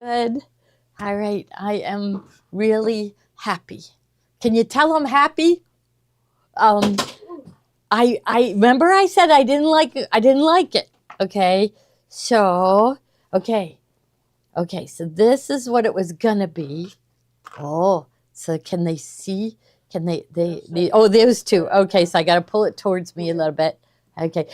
Good. All right. I am really happy. Can you tell I'm happy? Um, I remember I said I didn't like it. I didn't like it. Okay. So, okay. Okay. So this is what it was gonna be. Oh, so can they see? Can they oh, those two. Okay. So I got to pull it towards me a little bit. Okay.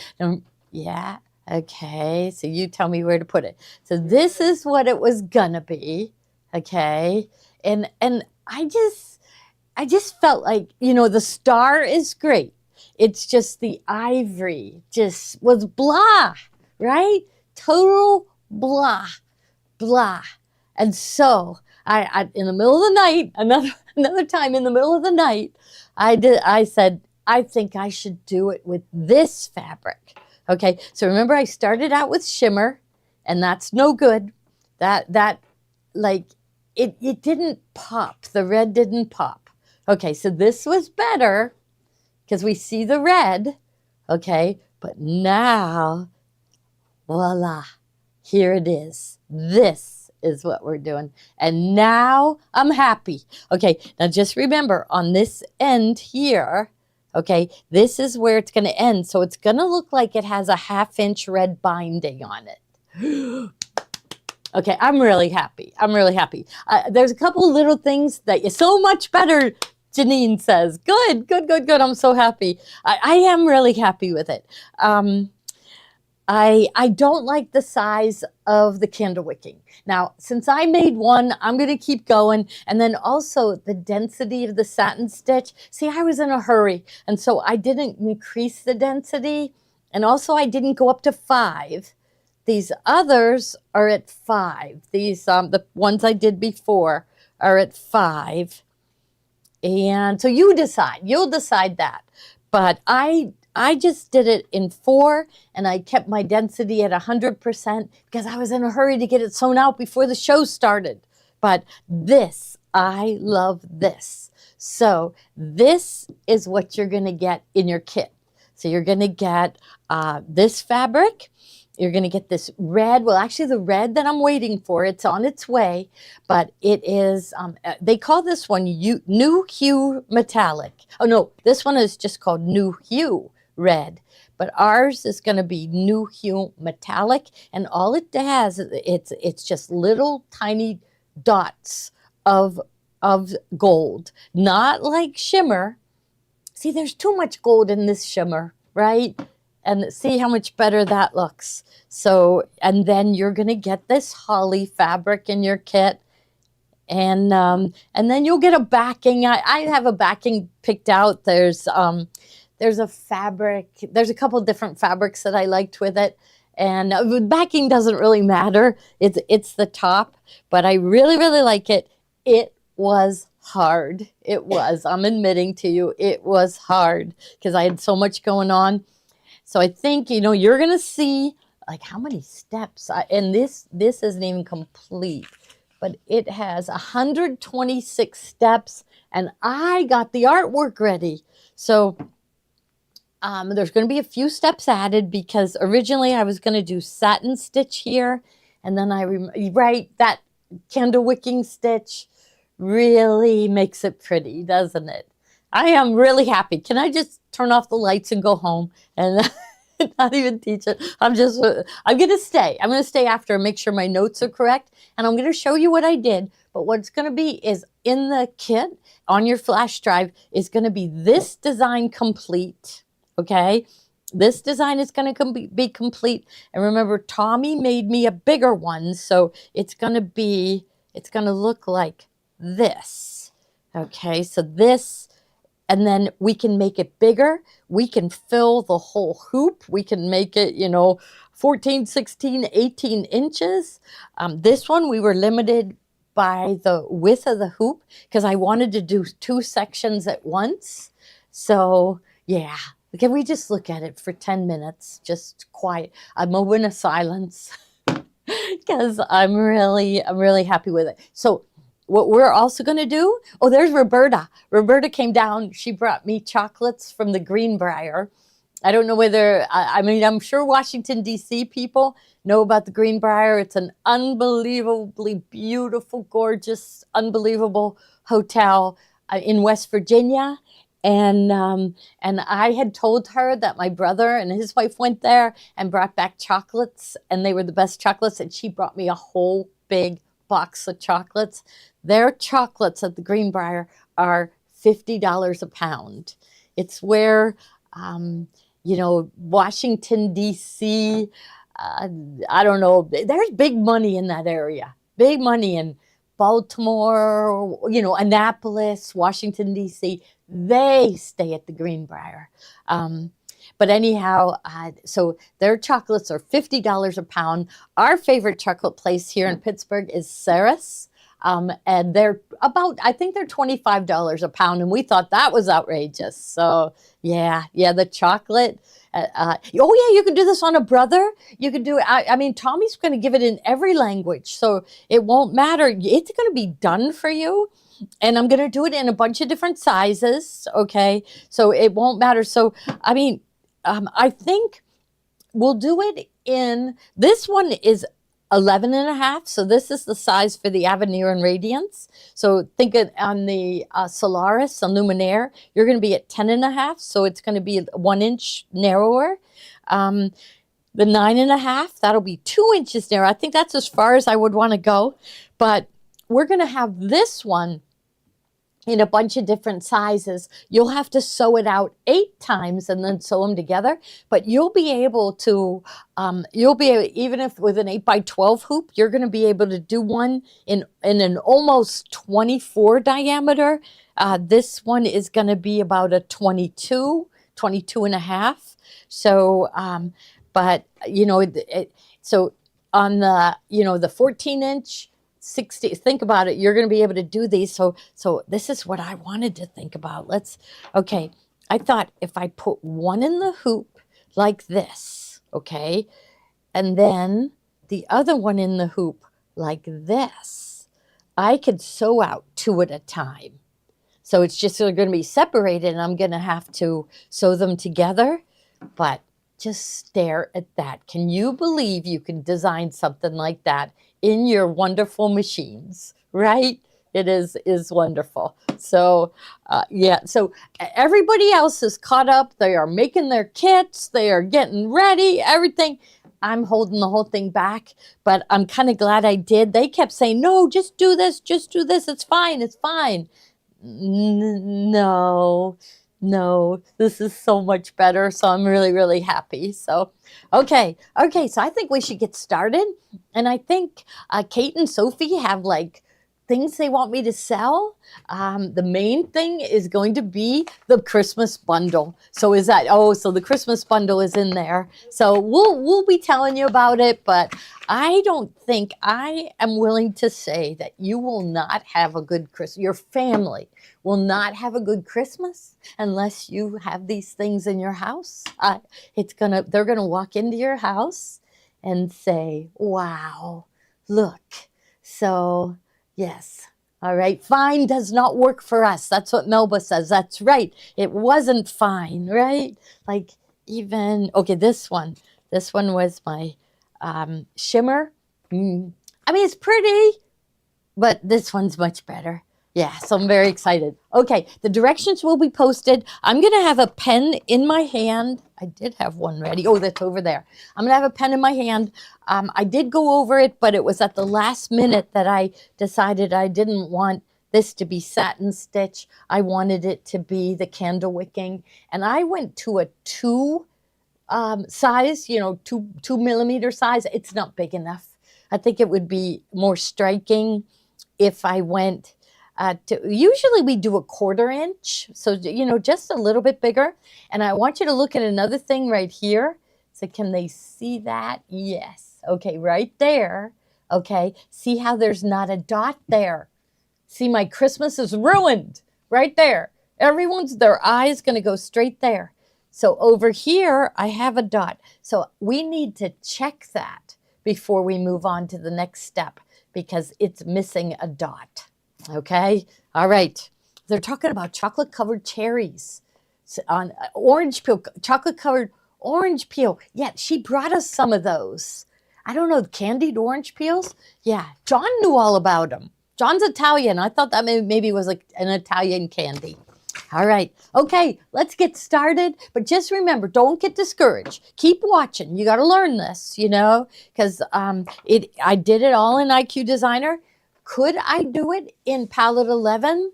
Yeah. Okay. So you tell me where to put it. So this is what it was gonna be. Okay. And I just felt like, the star is great. It's just the ivory just was blah, right? Total blah, blah. And so I in the middle of the night, another time in the middle of the night, I said, I think I should do it with this fabric. Okay. So remember I started out with shimmer, and that's no good. That like it didn't pop. The red didn't pop. Okay, so this was better because we see the red. Okay, but now, voila, here it is. This is what we're doing. And now I'm happy. Okay, now just remember on this end here, okay, this is where it's going to end. So it's going to look like it has a 1/2 inch red binding on it. Okay, I'm really happy. I'm really happy. There's a couple little things that you're so much better, Janine says. Good, good, good, good. I'm so happy. I am really happy with it. I don't like the size of the candle wicking. Now, since I made one, I'm going to keep going. And then also the density of the satin stitch. See, I was in a hurry, and so I didn't increase the density. And also I didn't go up to 5. These others are at 5. These, the ones I did before are at 5. And so you decide, you'll decide that. But I just did it in 4, and I kept my density at 100% because I was in a hurry to get it sewn out before the show started. But this, I love this. So this is what you're going to get in your kit. So you're going to get this fabric. You're going to get this red. Well, actually, the red that I'm waiting for, it's on its way, but it is, they call this one New Hue Metallic. Oh, no, this one is just called New Hue Red, but ours is going to be New Hue Metallic, and all it has, it's just little tiny dots of gold, not like shimmer. See, there's too much gold in this shimmer, right? And see how much better that looks. So, and then you're going to get this holly fabric in your kit. And then you'll get a backing. I have a backing picked out. There's a fabric. There's a couple different fabrics that I liked with it. And backing doesn't really matter. It's the top. But I really, really like it. It was hard. It was. I'm admitting to you, it was hard because I had so much going on. So I think, you're going to see like how many steps. And this isn't even complete, but it has 126 steps, and I got the artwork ready. So there's going to be a few steps added because originally I was going to do satin stitch here. And then that candle wicking stitch really makes it pretty, doesn't it? I am really happy. Can I just turn off the lights and go home and not even teach it? I'm going to stay. I'm going to stay after and make sure my notes are correct. And I'm going to show you what I did. But what it's going to be is in the kit on your flash drive is going to be this design complete. Okay. This design is going to be complete. And remember, Tommy made me a bigger one. So it's going to look like this. Okay. So this. And then we can make it bigger. We can fill the whole hoop. We can make it, 14, 16, 18 inches. This one, we were limited by the width of the hoop because I wanted to do 2 sections at once. So, yeah. Can we just look at it for 10 minutes? Just quiet. A moment of silence because I'm really happy with it. So, what we're also going to do, there's Roberta. Roberta came down. She brought me chocolates from the Greenbrier. I don't know whether, I mean, I'm sure Washington, D.C. people know about the Greenbrier. It's an unbelievably beautiful, gorgeous, unbelievable hotel in West Virginia. And I had told her that my brother and his wife went there and brought back chocolates, and they were the best chocolates. And she brought me a whole big box of chocolates. Their chocolates at the Greenbrier are $50 a pound. It's where, Washington, D.C., I don't know, there's big money in that area, big money in Baltimore, Annapolis, Washington, D.C. They stay at the Greenbrier. But anyhow, so their chocolates are $50 a pound. Our favorite chocolate place here in Pittsburgh is Sarah's. And they're I think they're $25 a pound. And we thought that was outrageous. So yeah, the chocolate. Oh yeah, you can do this on a brother. You can do it. I mean, Tommy's going to give it in every language. So it won't matter. It's going to be done for you. And I'm going to do it in a bunch of different sizes. Okay. So it won't matter. So, I mean, I think we'll do it this one is 11 and a half. So this is the size for the Avenir and Radiance. So think on the Solaris and Luminaire, you're going to be at 10 and a half. So it's going to be 1 inch narrower. The 9 and a half, that'll be 2 inches narrow. I think that's as far as I would want to go. But we're going to have this one in a bunch of different sizes. You'll have to sew it out 8 times and then sew them together. But you'll be able to, even if with an 8x12 hoop, you're going to be able to do one in an almost 24 diameter. This one is going to be about a 22 and a half. So, so on the 14 inch, 60, think about it, you're going to be able to do these. So this is what I wanted to think about. Okay, I thought if I put one in the hoop like this, okay, and then the other one in the hoop like this, I could sew out 2 at a time. So it's just going to be separated, and I'm going to have to sew them together. But just stare at that. Can you believe you can design something like that in your wonderful machines, right? It is wonderful. So, so everybody else is caught up. They are making their kits. They are getting ready, everything. I'm holding the whole thing back, but I'm kind of glad I did. They kept saying, no, just do this. It's fine. It's fine. No, this is so much better. So I'm really, really happy. So, okay. So I think we should get started. And I think Kate and Sophie have things they want me to sell. The main thing is going to be the Christmas bundle. So so the Christmas bundle is in there. So we'll be telling you about it, but I don't think I am willing to say that you will not have a good Christmas. Your family will not have a good Christmas unless you have these things in your house. They're gonna walk into your house and say, wow, look. So yes. All right. Fine does not work for us. That's what Melba says. That's right. It wasn't fine, right? Okay, this one was my shimmer. I mean, it's pretty, but this one's much better. Yeah, so I'm very excited. Okay, the directions will be posted. I'm going to have a pen in my hand. I did have one ready. Oh, that's over there. I'm going to have a pen in my hand. I did go over it, but it was at the last minute that I decided I didn't want this to be satin stitch. I wanted it to be the candle wicking. And I went to a 2 size, 2mm size. It's not big enough. I think it would be more striking if I went usually we do a 1/4 inch, so just a little bit bigger. And I want you to look at another thing right here. So can they see that? Yes. Okay, right there. Okay, see how there's not a dot there? See, my Christmas is ruined right there. Their eye is going to go straight there. So over here, I have a dot. So we need to check that before we move on to the next step because it's missing a dot. Okay. All right. They're talking about chocolate covered cherries on orange peel, chocolate covered orange peel. Yeah, she brought us some of those. I don't know, candied orange peels? Yeah, John knew all about them. John's Italian. I thought that maybe was like an Italian candy. All right. Okay, let's get started. But just remember, don't get discouraged. Keep watching. You got to learn this, because I did it all in IQ Designer. Could I do it in Palette 11?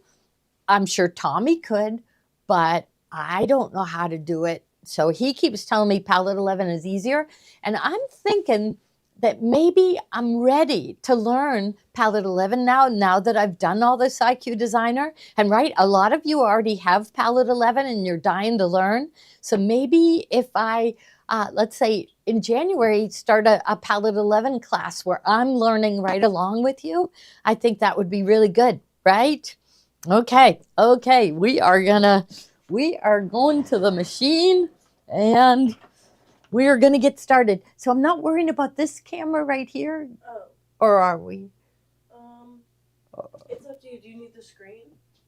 I'm sure Tommy could, but I don't know how to do it. So he keeps telling me Palette 11 is easier. And I'm thinking that maybe I'm ready to learn Palette 11 now that I've done all this IQ Designer. And right, a lot of you already have Palette 11 and you're dying to learn. So maybe if I, let's say in January, start a Palette 11 class where I'm learning right along with you, I think that would be really good, right? Okay, we are going to the machine and we are gonna get started. So I'm not worrying about this camera right here, or are we? It's up to you. Do you need the screen?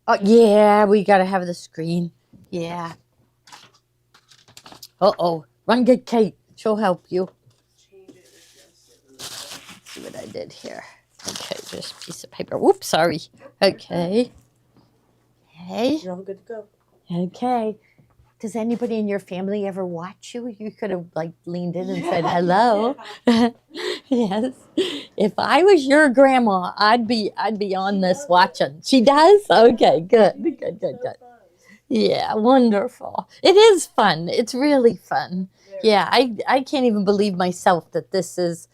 Oh yeah, we gotta have the screen. Yeah. Run get Kate. She'll help you. Change it. Let's see what I did here. Okay, just a piece of paper. Whoops, sorry. Okay. Hey. You're all good to go. Okay. Does anybody in your family ever watch you? You could have leaned in and said hello. Yes. If I was your grandma, I'd be on this watching. She does? Okay, good. Yeah, wonderful. It is fun. It's really fun. Yeah, I can't even believe myself that this is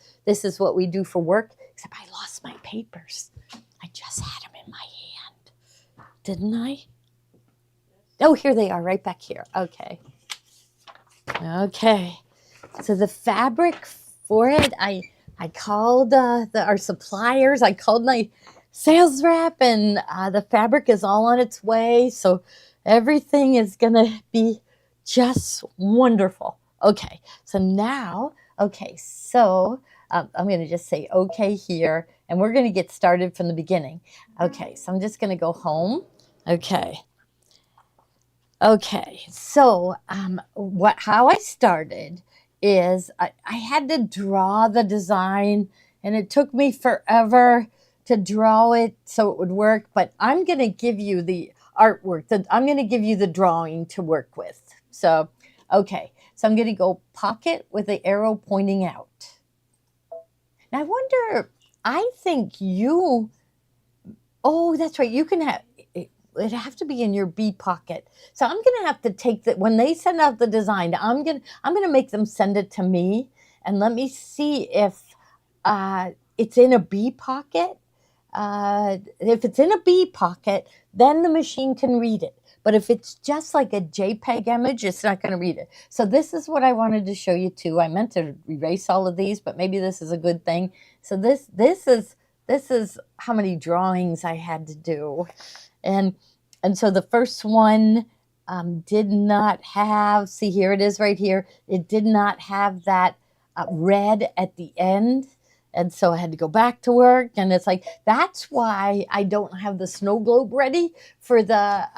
what we do for work, except I lost my papers. I just had them in my hand. Didn't I? Oh, here they are, right back here. Okay. So the fabric for it, I called our suppliers. I called my sales rep, and the fabric is all on its way. So everything is gonna be just wonderful. Okay. So now, I'm gonna just say okay here, and we're gonna get started from the beginning. Okay. So I'm just gonna go home. Okay. So how I started is I had to draw the design, and it took me forever to draw it so it would work, but I'm going to give you the artwork, I'm going to give you the drawing to work with. So I'm going to go pocket with the arrow pointing out. Now I think that's right, you can have, it'd have to be in your B pocket. So I'm going to have to take that when they send out the design. I'm going to make them send it to me, and let me see if it's in a B pocket. If it's in a B pocket, then the machine can read it. But if it's just like a JPEG image, it's not going to read it. So this is what I wanted to show you too. I meant to erase all of these, but maybe this is a good thing. So this is how many drawings I had to do. And so the first one did not have, see here it is right here, it did not have that red at the end. And so I had to go back to work, and it's like, that's why I don't have the snow globe ready for the,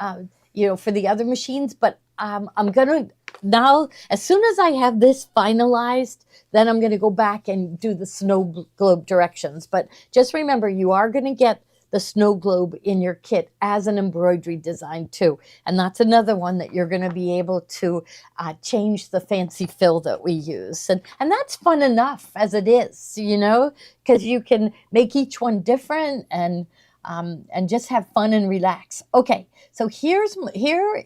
for the other machines. But I'm going to, now, as soon as I have this finalized, then I'm going to go back and do the snow globe directions. But just remember, you are going to get the snow globe in your kit as an embroidery design too. And that's another one that you're going to be able to change the fancy fill that we use. And that's fun enough as it is, because you can make each one different and just have fun and relax. Okay, so here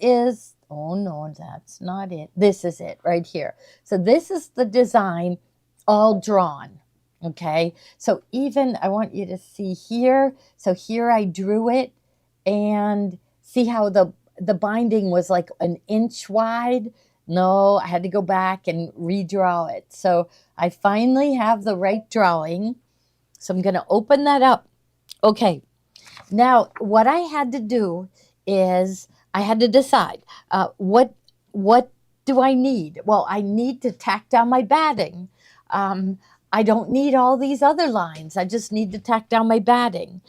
is, oh no, that's not it. This is it right here. So this is the design all drawn. Okay, so even I want you to see here. So here I drew it, and see how the binding was like an inch wide. No, I had to go back and redraw it. So I finally have the right drawing. So I'm going to open that up. Okay, now what I had to do is I had to decide what do I need? Well, I need to tack down my batting. I don't need all these other lines. I just need to tack down my batting.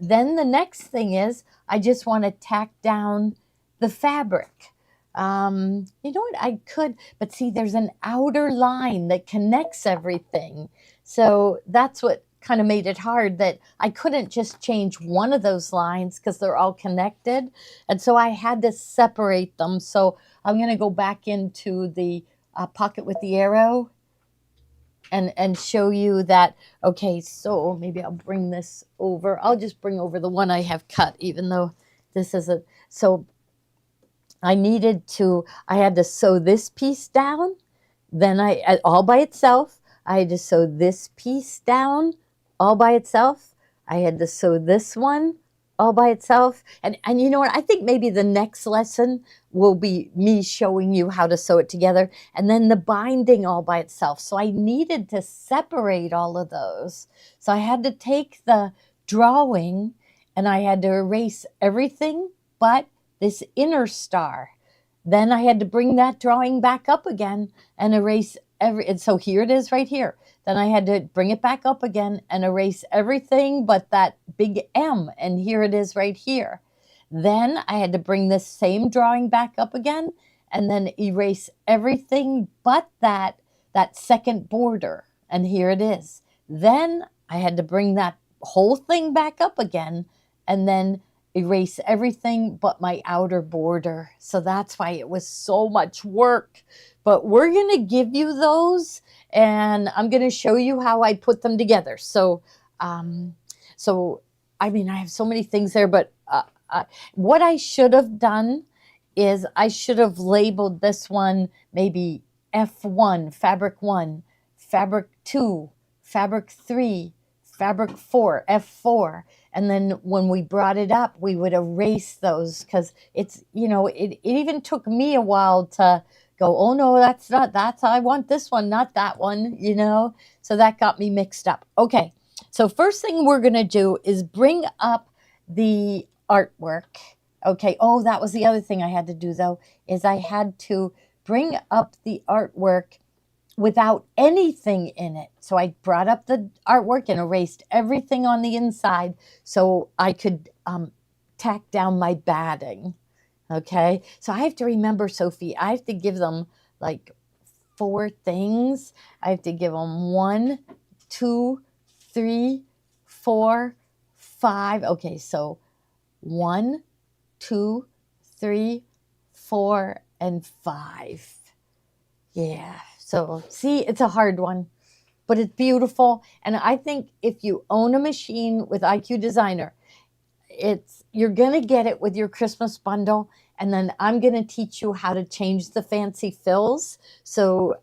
Then the next thing is I just want to tack down the fabric. You know what? I could, but see, there's an outer line that connects everything. So that's what kind of made it hard that I couldn't just change one of those lines because they're all connected. And so I had to separate them. So I'm going to go back into the pocket with the arrow and show you that. Okay, so maybe I'll bring this over. I'll just bring over the one I have cut, even though this isn't. So I had to sew this piece down. Then all by itself. I had to sew this piece down all by itself. I had to sew this one all by itself. And you know what? I think maybe the next lesson will be me showing you how to sew it together and then the binding all by itself. So I needed to separate all of those. So I had to take the drawing and I had to erase everything but this inner star. Then I had to bring that drawing back up again and erase and so here it is right here. Then I had to bring it back up again and erase everything but that big M, and here it is right here. Then I had to bring this same drawing back up again and then erase everything but that second border, and here it is. Then I had to bring that whole thing back up again and then erase everything but my outer border. So that's why it was so much work. But we're going to give you those and I'm going to show you how I put them together. So, I mean, I have so many things there, but what I should have done is I should have labeled this one maybe F1, fabric 1, fabric 2, fabric 3, fabric 4, F4. And then when we brought it up, we would erase those because it's, you know, it even took me a while to go, oh no, that's not, I want this one, not that one, you know? So that got me mixed up. Okay, so first thing we're gonna do is bring up the artwork. Okay, oh, that was the other thing I had to do though, is I had to bring up the artwork without anything in it. So I brought up the artwork and erased everything on the inside so I could tack down my batting. Okay, so I have to remember, Sophie, I have to give them like 4 things. I have to give them 1, 2, 3, 4, 5. Okay, so 1, 2, 3, 4, and 5. Yeah, so see, it's a hard one, but it's beautiful. And I think if you own a machine with IQ Designer, you're going to get it with your Christmas bundle. And then I'm going to teach you how to change the fancy fills. So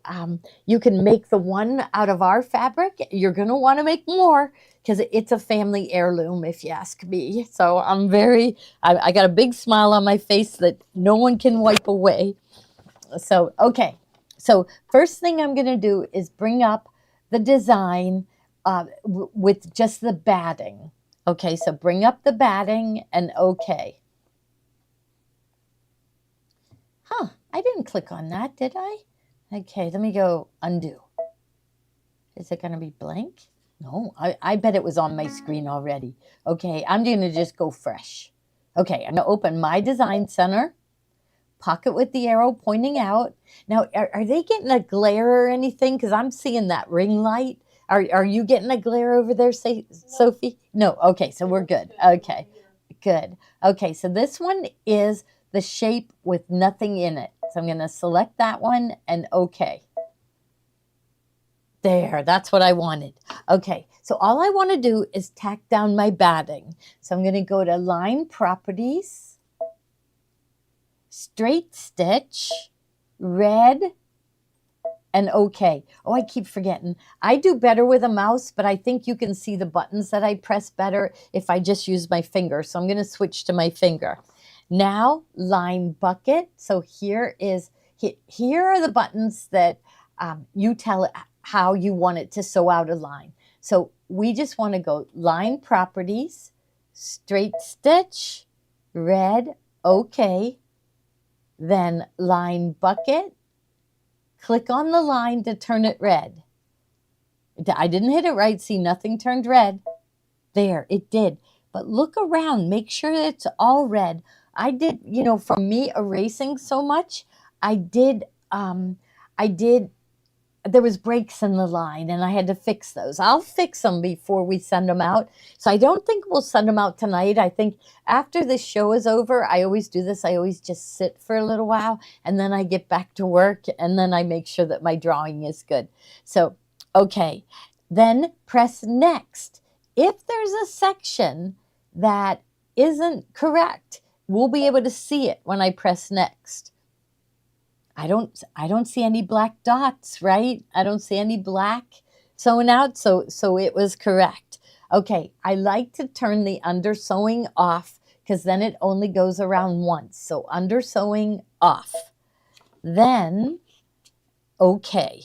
you can make the one out of our fabric. You're going to want to make more because it's a family heirloom, if you ask me. So I got a big smile on my face that no one can wipe away. So, okay. So first thing I'm going to do is bring up the design with just the batting. Okay, so bring up the batting and okay. Huh, I didn't click on that, did I? Okay, let me go undo. Is it going to be blank? No, I bet it was on my screen already. Okay, I'm going to just go fresh. Okay, I'm going to open my design center. Pocket with the arrow pointing out. Now, are they getting a glare or anything? Because I'm seeing that ring light. Are you getting a glare over there, Sophie? No. Okay, so we're good. Okay, good. Okay, so this one is the shape with nothing in it. So I'm going to select that one and okay. There, that's what I wanted. Okay, so all I want to do is tack down my batting. So I'm going to go to Line Properties, Straight Stitch, Red, and okay. Oh, I keep forgetting. I do better with a mouse, but I think you can see the buttons that I press better if I just use my finger. So I'm going to switch to my finger. Now, Line Bucket. So here are the buttons that you tell it how you want it to sew out a line. So we just want to go Line Properties, Straight Stitch, Red, okay. Then Line Bucket. Click on the line to turn it red. I didn't hit it right. See, nothing turned red. There, it did. But look around. Make sure it's all red. I did, from me erasing so much, I did, I did, there was breaks in the line and I had to fix those. I'll fix them before we send them out. So I don't think we'll send them out tonight. I think after this show is over, I always do this. I always just sit for a little while and then I get back to work and then I make sure that my drawing is good. So, okay. Then press next. If there's a section that isn't correct, we'll be able to see it when I press next. I don't see any black dots, right? I don't see any black sewn out, so it was correct. Okay, I like to turn the under sewing off because then it only goes around once. So under sewing off. Then, okay.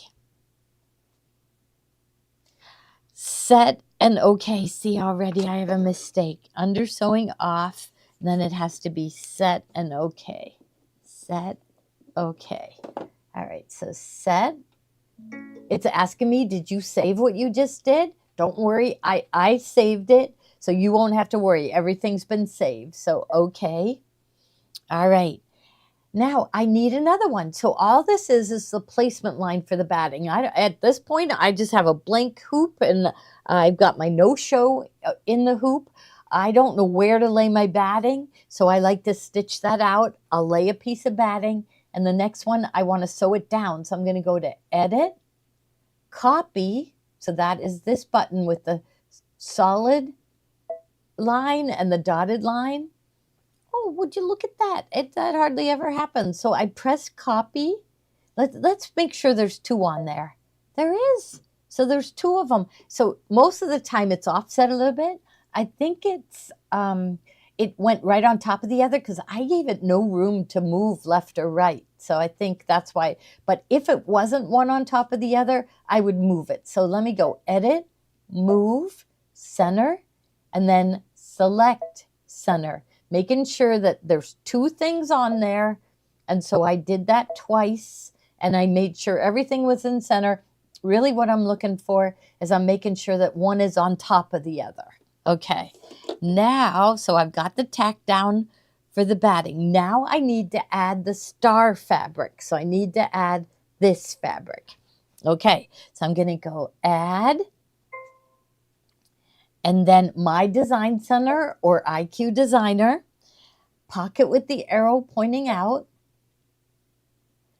Set and okay. See, already I have a mistake. Under sewing off, then it has to be set and okay. Set, okay. All right, so set. It's asking me, did you save what you just did? Don't worry, I saved it, so you won't have to worry. Everything's been saved, so okay. All right. Now I need another one. So all this is the placement line for the batting. At this point, I just have a blank hoop and I've got my no-show in the hoop. I don't know where to lay my batting, so I like to stitch that out. I'll lay a piece of batting, and the next one, I want to sew it down. So I'm going to go to Edit, Copy. So that is this button with the solid line and the dotted line. Oh, would you look at that? That hardly ever happens. So I press copy. Let's make sure there's two on there. There is. So there's two of them. So most of the time it's offset a little bit. I think it went right on top of the other because I gave it no room to move left or right. So I think that's why. But if it wasn't one on top of the other, I would move it. So let me go Edit, Move, Center, and then Select Center. Making sure that there's two things on there. And so I did that twice and I made sure everything was in center. Really what I'm looking for is I'm making sure that one is on top of the other. Okay, now, so I've got the tack down for the batting. Now I need to add the star fabric. So I need to add this fabric. Okay, so I'm going to go Add. And then My Design Center or IQ Designer, pocket with the arrow pointing out,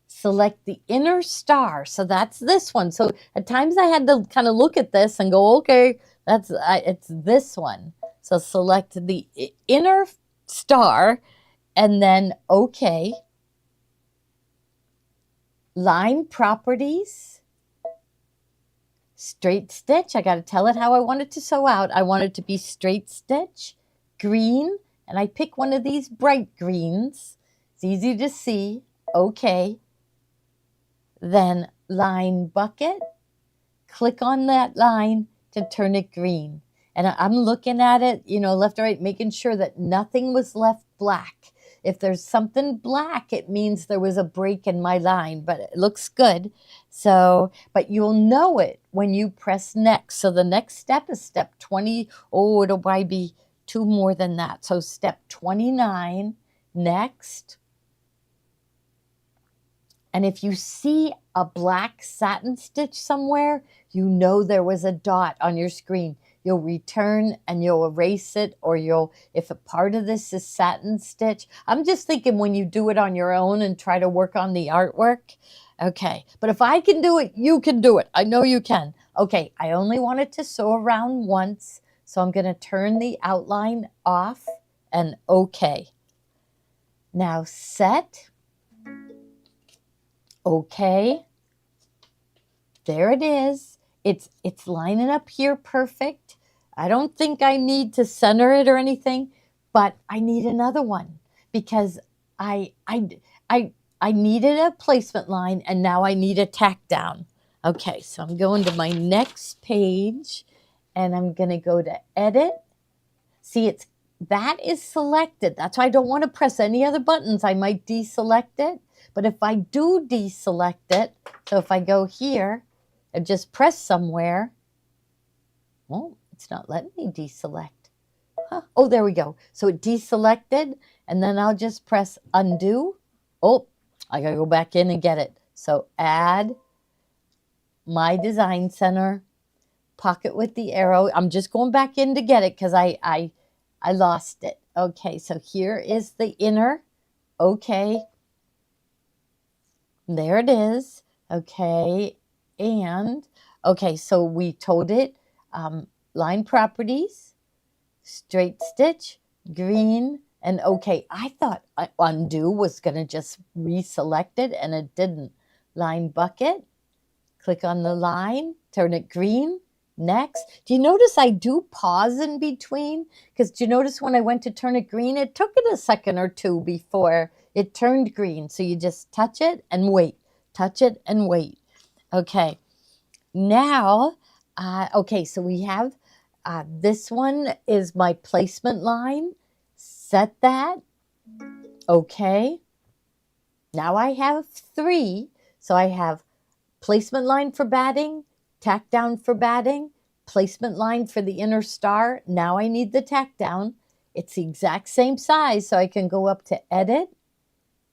select the inner star. So that's this one. So at times I had to kind of look at this and go, okay, it's this one. So select the inner star and then okay. Line properties. Straight stitch. I got to tell it how I want it to sew out. I want it to be straight stitch, green, and I pick one of these bright greens. It's easy to see. Okay. Then line bucket. Click on that line to turn it green. And I'm looking at it, left or right, making sure that nothing was left black. If there's something black, it means there was a break in my line, but it looks good. So, but you'll know it when you press next. So the next step is step 20. Oh, it'll probably be two more than that. So step 29, next. And if you see a black satin stitch somewhere, you know there was a dot on your screen. You'll return and you'll erase it, or if a part of this is satin stitch. I'm just thinking when you do it on your own and try to work on the artwork. Okay, but if I can do it, you can do it. I know you can. Okay, I only wanted to sew around once, so I'm going to turn the outline off and okay. Now set. Okay. There it is. It's lining up here perfect. I don't think I need to center it or anything, but I need another one because I needed a placement line and now I need a tack down. Okay, so I'm going to my next page and I'm going to go to Edit. See, that is selected. That's why I don't want to press any other buttons. I might deselect it, but if I do deselect it, so if I go here and just press somewhere, well, it's not letting me deselect. Huh? Oh, there we go. So it deselected and then I'll just press undo. Oh, I gotta go back in and get it. So add my design center, pocket with the arrow. I'm just going back in to get it because I lost it. Okay, so here is the inner. Okay, there it is. Okay, and okay, so we told it line properties, straight stitch, green, and okay. I thought undo was going to just reselect it, and it didn't. Line bucket, click on the line, turn it green. Next, do you notice I do pause in between? Because do you notice when I went to turn it green, it took it a second or two before it turned green. So you just touch it and wait, touch it and wait. Okay, now, okay, so we have this one is my placement line. Set that. Okay. Now I have 3. So I have placement line for batting, tack down for batting, placement line for the inner star. Now I need the tack down. It's the exact same size, so I can go up to edit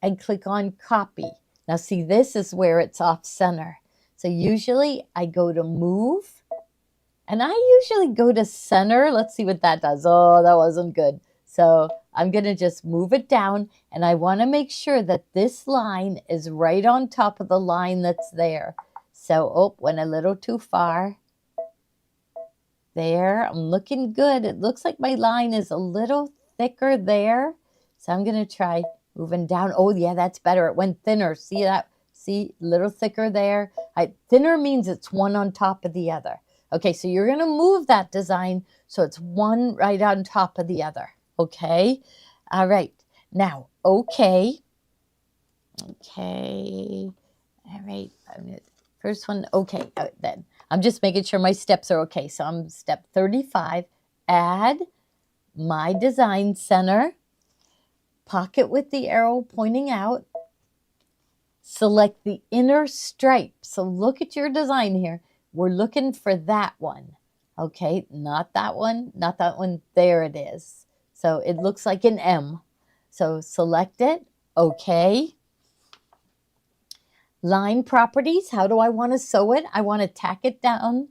and click on copy. Now see, this is where it's off center. So usually I go to move, and I usually go to center. Let's see what that does. Oh, that wasn't good. So I'm going to just move it down, and I want to make sure that this line is right on top of the line that's there. So, oh, went a little too far. There, I'm looking good. It looks like my line is a little thicker there. So I'm going to try moving down. Oh, yeah, that's better. It went thinner. See that? See, a little thicker there. Thinner means it's one on top of the other. Okay, so you're going to move that design so it's one right on top of the other. Okay, all right. Now, okay. Okay, all right. First one, okay, then. I'm just making sure my steps are okay. So I'm step 35, add my design center, pocket with the arrow pointing out, select the inner stripe. So look at your design here. We're looking for that one. Okay, not that one, not that one. There it is. So it looks like an M. So select it. Okay. Line properties. How do I want to sew it? I want to tack it down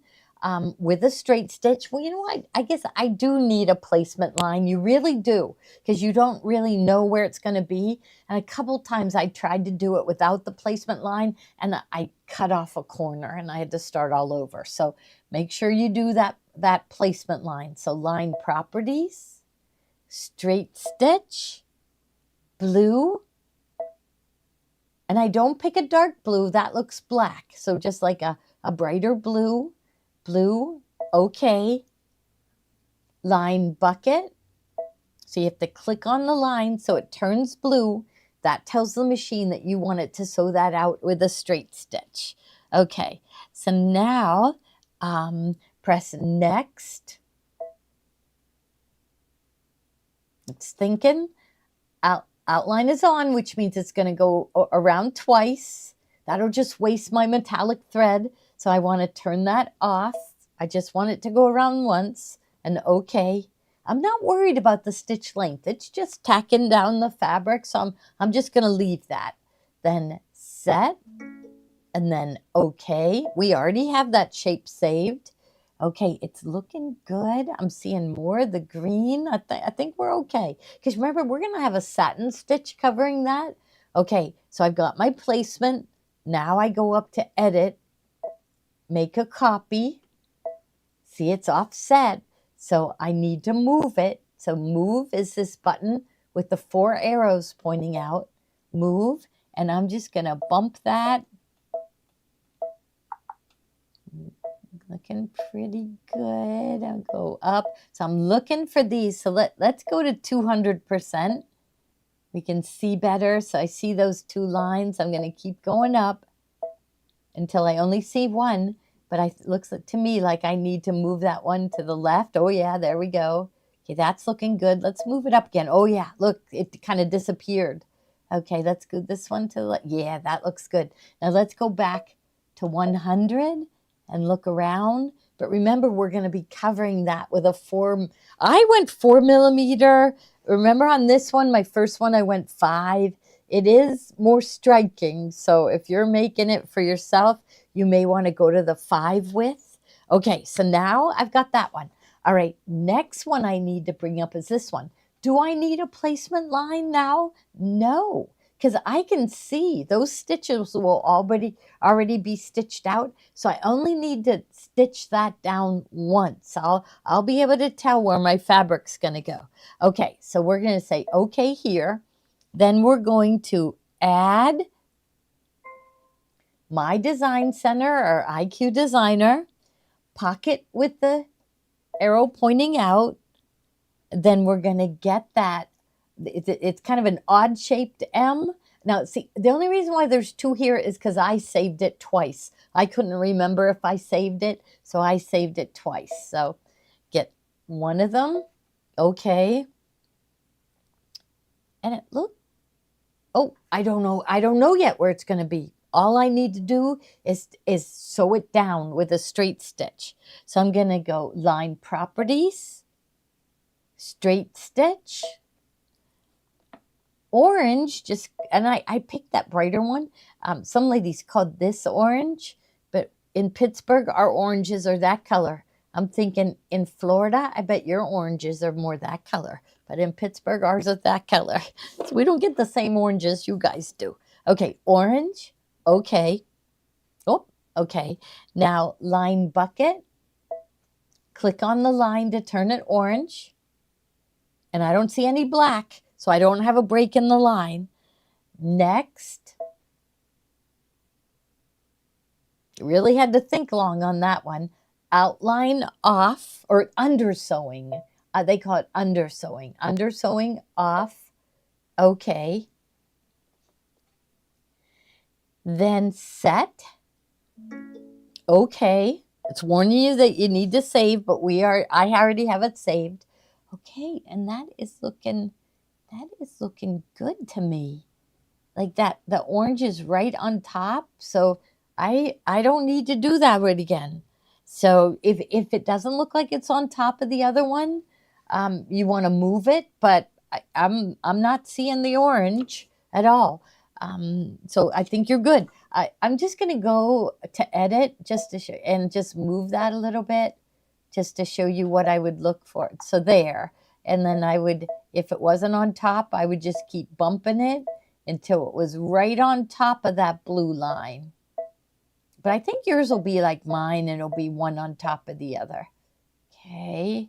with a straight stitch. Well, you know what? I guess I do need a placement line. You really do, because you don't really know where it's going to be. And a couple times I tried to do it without the placement line, and I cut off a corner and I had to start all over. So make sure you do that placement line. So line properties, straight stitch, blue. And I don't pick a dark blue. That looks black. So just like a brighter blue. Blue, okay. Line bucket. So you have to click on the line so it turns blue. That tells the machine that you want it to sew that out with a straight stitch. Okay, so now press next. It's thinking. Outline is on, which means it's going to go around twice. That'll just waste my metallic thread. So I want to turn that off. I just want it to go around once. And okay. I'm not worried about the stitch length. It's just tacking down the fabric. So I'm just going to leave that. Then set. And then okay. We already have that shape saved. Okay, it's looking good. I'm seeing more of the green. I think we're okay. Because remember, we're going to have a satin stitch covering that. Okay, so I've got my placement. Now I go up to edit, make a copy. See, it's offset. So I need to move it. So move is this button with the 4 arrows pointing out. Move, and I'm just going to bump that. Looking pretty good. I'll go up. So I'm looking for these. So let's go to 200%. We can see better. So I see those 2 lines. I'm going to keep going up until I only see one. But it looks to me like I need to move that one to the left. Oh, yeah, there we go. Okay, that's looking good. Let's move it up again. Oh, yeah, look, it kind of disappeared. Okay, let's go this one to the left. Yeah, that looks good. Now let's go back to 100. And look around. But remember, we're going to be covering that with a 4. I went 4 millimeter. remember on this one, my first one, I went 5. It is more striking. So if you're making it for yourself, you may want to go to the 5 width. Okay, so now I've got that one. All right, next one I need to bring up is this one. Do I need a placement line now? No, because I can see those stitches will already be stitched out. So I only need to stitch that down once. I'll be able to tell where my fabric's going to go. Okay, so we're going to say okay here. Then we're going to add my design center or IQ designer, pocket with the arrow pointing out. Then we're going to get that. It's kind of an odd shaped M. Now, see, the only reason why there's 2 here is because I saved it twice. I couldn't remember if I saved it, so I saved it twice. So get one of them. Okay. And it looked, oh, I don't know. I don't know yet where it's going to be. All I need to do is sew it down with a straight stitch. So I'm going to go line properties, straight stitch, orange, just, and I picked that brighter one. Some ladies called this orange, but in Pittsburgh, our oranges are that color. I'm thinking in Florida, I bet your oranges are more that color. But in Pittsburgh, ours are that color. So we don't get the same oranges you guys do. Okay, orange. Okay. Oh, okay. Now, line bucket. Click on the line to turn it orange. And I don't see any black, so I don't have a break in the line. Next. Really had to think long on that one. Outline off, or undersewing. They call it undersewing. Undersewing off. Okay. Then set. Okay. It's warning you that you need to save, but I already have it saved. Okay, and that is looking good to me. Like that, the orange is right on top, so I don't need to do that right again. So if it doesn't look like it's on top of the other one, you want to move it, but I'm not seeing the orange at all. So I think you're good. I'm just going to go to edit just to show, and just move that a little bit just to show you what I would look for. So there, and then I would, if it wasn't on top, I would just keep bumping it until it was right on top of that blue line. But I think yours will be like mine, and it'll be one on top of the other. Okay,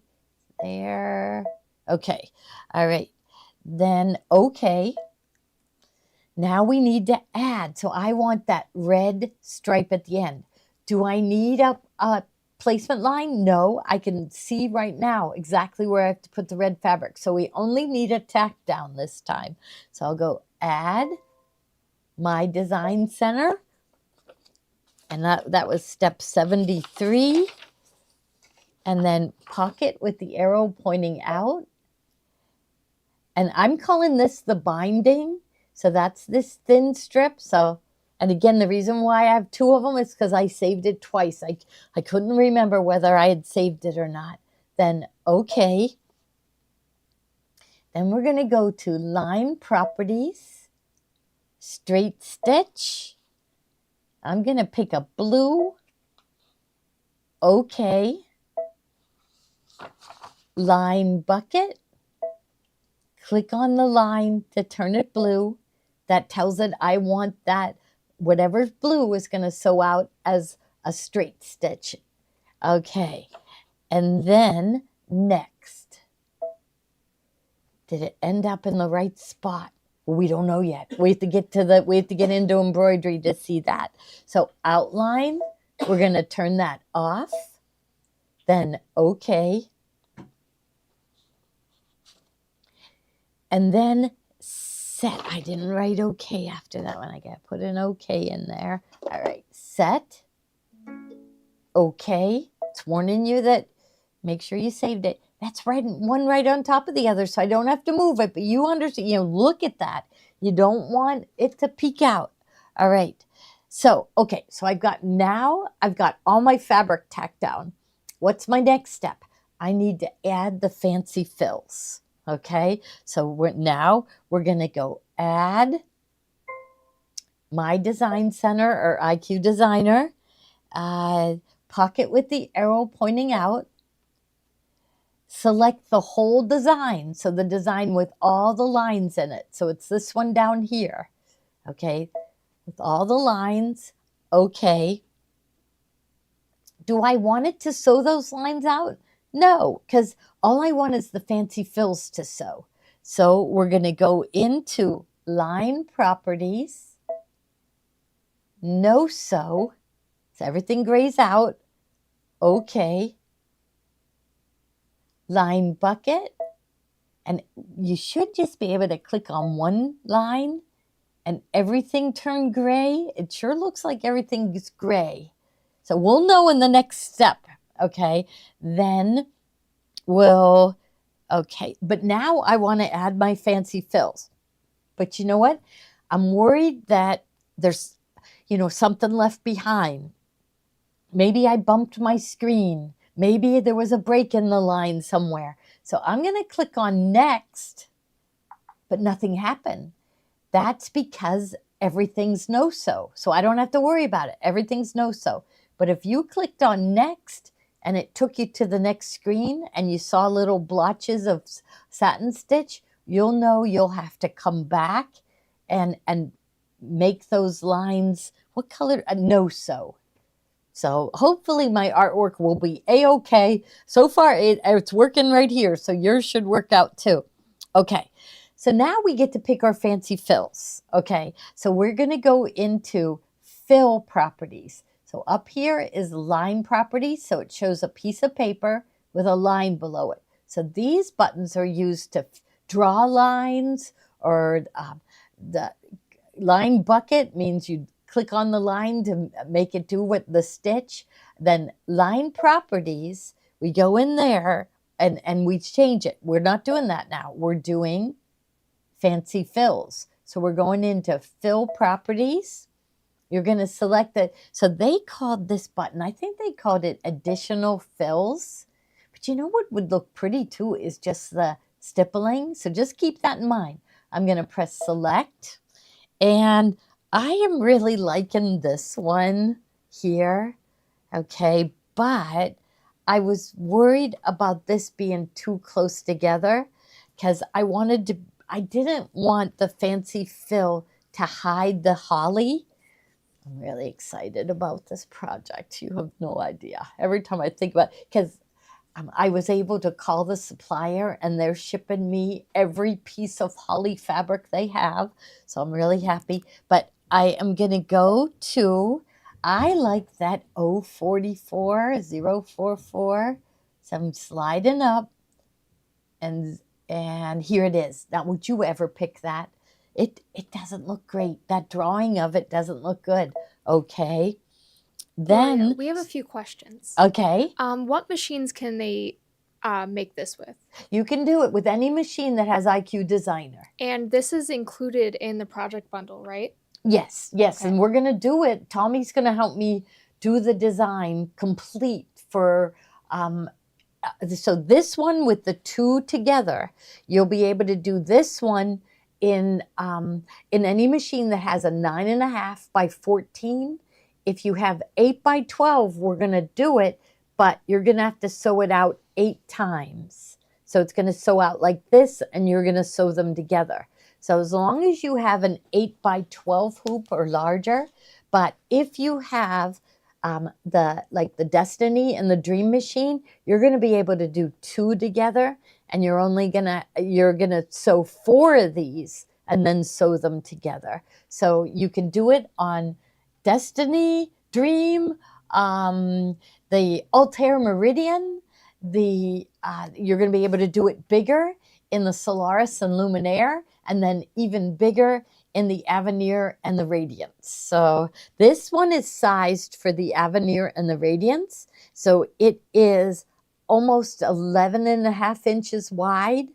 there. Okay, all right. Then, okay. Now we need to add. So I want that red stripe at the end. Do I need a placement line? No, I can see right now exactly where I have to put the red fabric. So we only need a tack down this time. So I'll go add my design center. And that was step 73. And then pocket with the arrow pointing out. And I'm calling this the binding. So that's this thin strip. So, and again, the reason why I have 2 of them is because I saved it twice. I couldn't remember whether I had saved it or not. Then, okay. Then we're going to go to line properties, straight stitch. I'm going to pick a blue. Okay. Line bucket. Click on the line to turn it blue. That tells it I want that, whatever's blue is going to sew out as a straight stitch. Okay. And then next. Did it end up in the right spot? Well, we don't know yet. We have to get into embroidery to see that. So outline, we're going to turn that off. Then okay. And then set. I didn't write okay after that one. I got to put an okay in there. All right. Set. Okay. It's warning you that make sure you saved it. That's right. One right on top of the other, so I don't have to move it. But you understand, look at that. You don't want it to peek out. All right. So, okay. So I've got all my fabric tacked down. What's my next step? I need to add the fancy fills. Okay, so now we're going to go add My Design Center or IQ Designer, pocket with the arrow pointing out, select the whole design, so the design with all the lines in it. So it's this one down here, okay, with all the lines. Okay. Do I want it to sew those lines out? No, because all I want is the fancy fills to sew. So we're going to go into line properties, no sew, so everything grays out. Okay. Line bucket, and you should just be able to click on one line and everything turn gray. It sure looks like everything is gray. So we'll know in the next step, okay? Then we'll, okay. But now I want to add my fancy fills. But you know what? I'm worried that there's, something left behind. Maybe I bumped my screen. Maybe there was a break in the line somewhere. So I'm going to click on next, but nothing happened. That's because everything's no-sew. So I don't have to worry about it. Everything's no-sew. But if you clicked on next and it took you to the next screen and you saw little blotches of satin stitch, you'll know you'll have to come back and make those lines, what color? No-sew. So hopefully my artwork will be a-okay. So far it's working right here, so yours should work out too. Okay, so now we get to pick our fancy fills. Okay, so we're going to go into fill properties. So up here is line properties, so it shows a piece of paper with a line below it. So these buttons are used to draw lines, or the line bucket means you click on the line to make it do what the stitch. Then line properties, we go in there and we change it. We're not doing that now. We're doing fancy fills. So we're going into fill properties. You're going to select it. So they called this button, I think they called it additional fills. But you know what would look pretty too is just the stippling. So just keep that in mind. I'm going to press select, and I am really liking this one here, okay, but I was worried about this being too close together because I didn't want the fancy fill to hide the holly. I'm really excited about this project. You have no idea. Every time I think about it, because I was able to call the supplier and they're shipping me every piece of holly fabric they have. So I'm really happy. But I am going to go to, I like that 044, 044. So I'm sliding up and here it is. Now, would you ever pick that? It doesn't look great. That drawing of it doesn't look good. Okay. Then Gloria, we have a few questions. Okay. What machines can they make this with? You can do it with any machine that has IQ Designer. And this is included in the project bundle, right? Yes, yes. Okay. And we're going to do it. Tommy's going to help me do the design complete for, so this one with the two together, you'll be able to do this one in any machine that has a 9.5 by 14. If you have 8 by 12, we're going to do it, but you're going to have to sew it out 8 times. So it's going to sew out like this, and you're going to sew them together. So as long as you have an 8 by 12 hoop or larger, but if you have the Destiny and the Dream Machine, you're going to be able to do 2 together, and you're gonna sew 4 of these and then sew them together. So you can do it on Destiny, Dream, the Altair Meridian. You're going to be able to do it bigger in the Solaris and Luminaire, and then even bigger in the Avenir and the Radiance. So this one is sized for the Avenir and the Radiance. So it is almost 11.5 inches wide.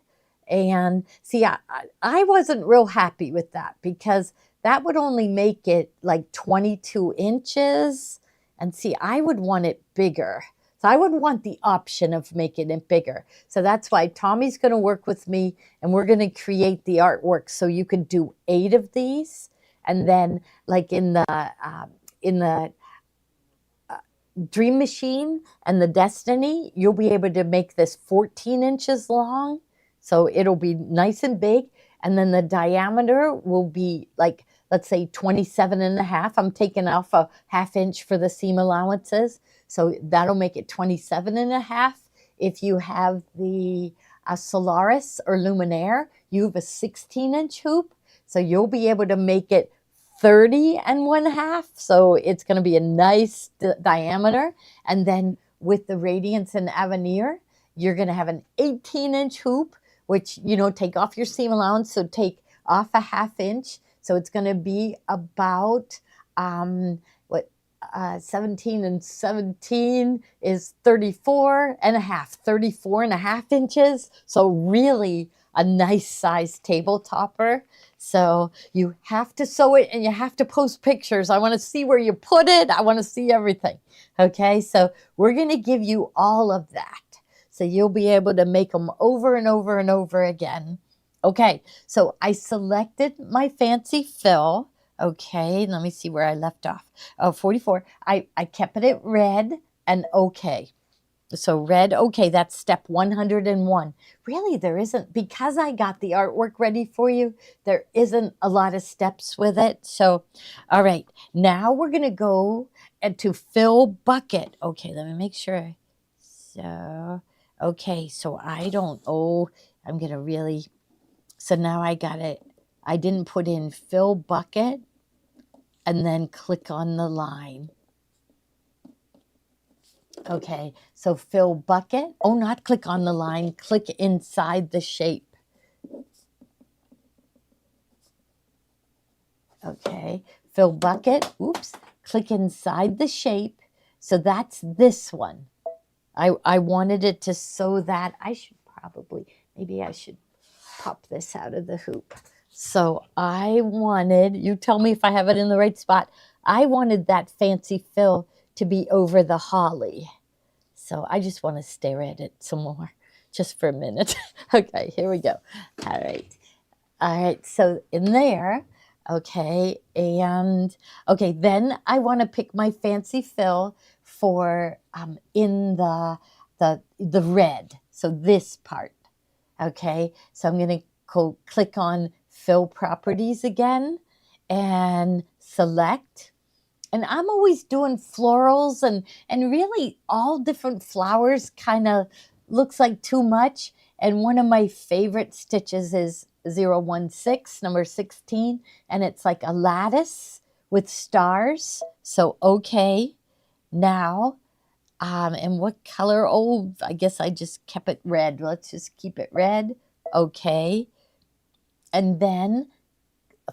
And see, I wasn't real happy with that because that would only make it like 22 inches. And see, I would want it bigger. So I would want the option of making it bigger. So that's why Tommy's going to work with me and we're going to create the artwork. So you can do 8 of these. And then like in the Dream Machine and the Destiny, you'll be able to make this 14 inches long. So it'll be nice and big. And then the diameter will be like, let's say 27 and a half. I'm taking off a ½ inch for the seam allowances. So that'll make it 27 and a half. If you have the Solaris or Luminaire, you have a 16-inch hoop. So you'll be able to make it 30 and 1/2. So it's going to be a nice diameter. And then with the Radiance and Avenir, you're going to have an 18-inch hoop, which, take off your seam allowance. So take off a ½ inch. So it's going to be about 17 and 17 is 34 and a half, 34 and a half inches. So really a nice size table topper. So you have to sew it and you have to post pictures. I want to see where you put it. I want to see everything. Okay, so we're going to give you all of that. So you'll be able to make them over and over and over again. Okay, so I selected my fancy fill. Okay, let me see where I left off. Oh, 44. I kept it at red and okay. So red, okay, that's step 101. Really, there isn't, because I got the artwork ready for you, there isn't a lot of steps with it. So, all right, now we're going to go to fill bucket. Okay, let me make sure. So, okay, so I'm going to really, so now I got it. I didn't put in fill bucket and then click on the line. Okay, so fill bucket. Oh, not click on the line. Click inside the shape. Okay, fill bucket. Oops. Click inside the shape. So that's this one. I wanted it to sew that. Maybe I should pop this out of the hoop. So I wanted, you tell me if I have it in the right spot. I wanted that fancy fill to be over the holly. So I just want to stare at it some more, just for a minute. Okay, here we go. All right, so in there, okay, and okay, then I want to pick my fancy fill for in the red. So this part, okay. So I'm going to click on fill properties again and select. And I'm always doing florals and really all different flowers kind of looks like too much. And one of my favorite stitches is 016, number 16. And it's like a lattice with stars. So, okay, now, and what color? Oh, I guess I just kept it red. Let's just keep it red. Okay. And then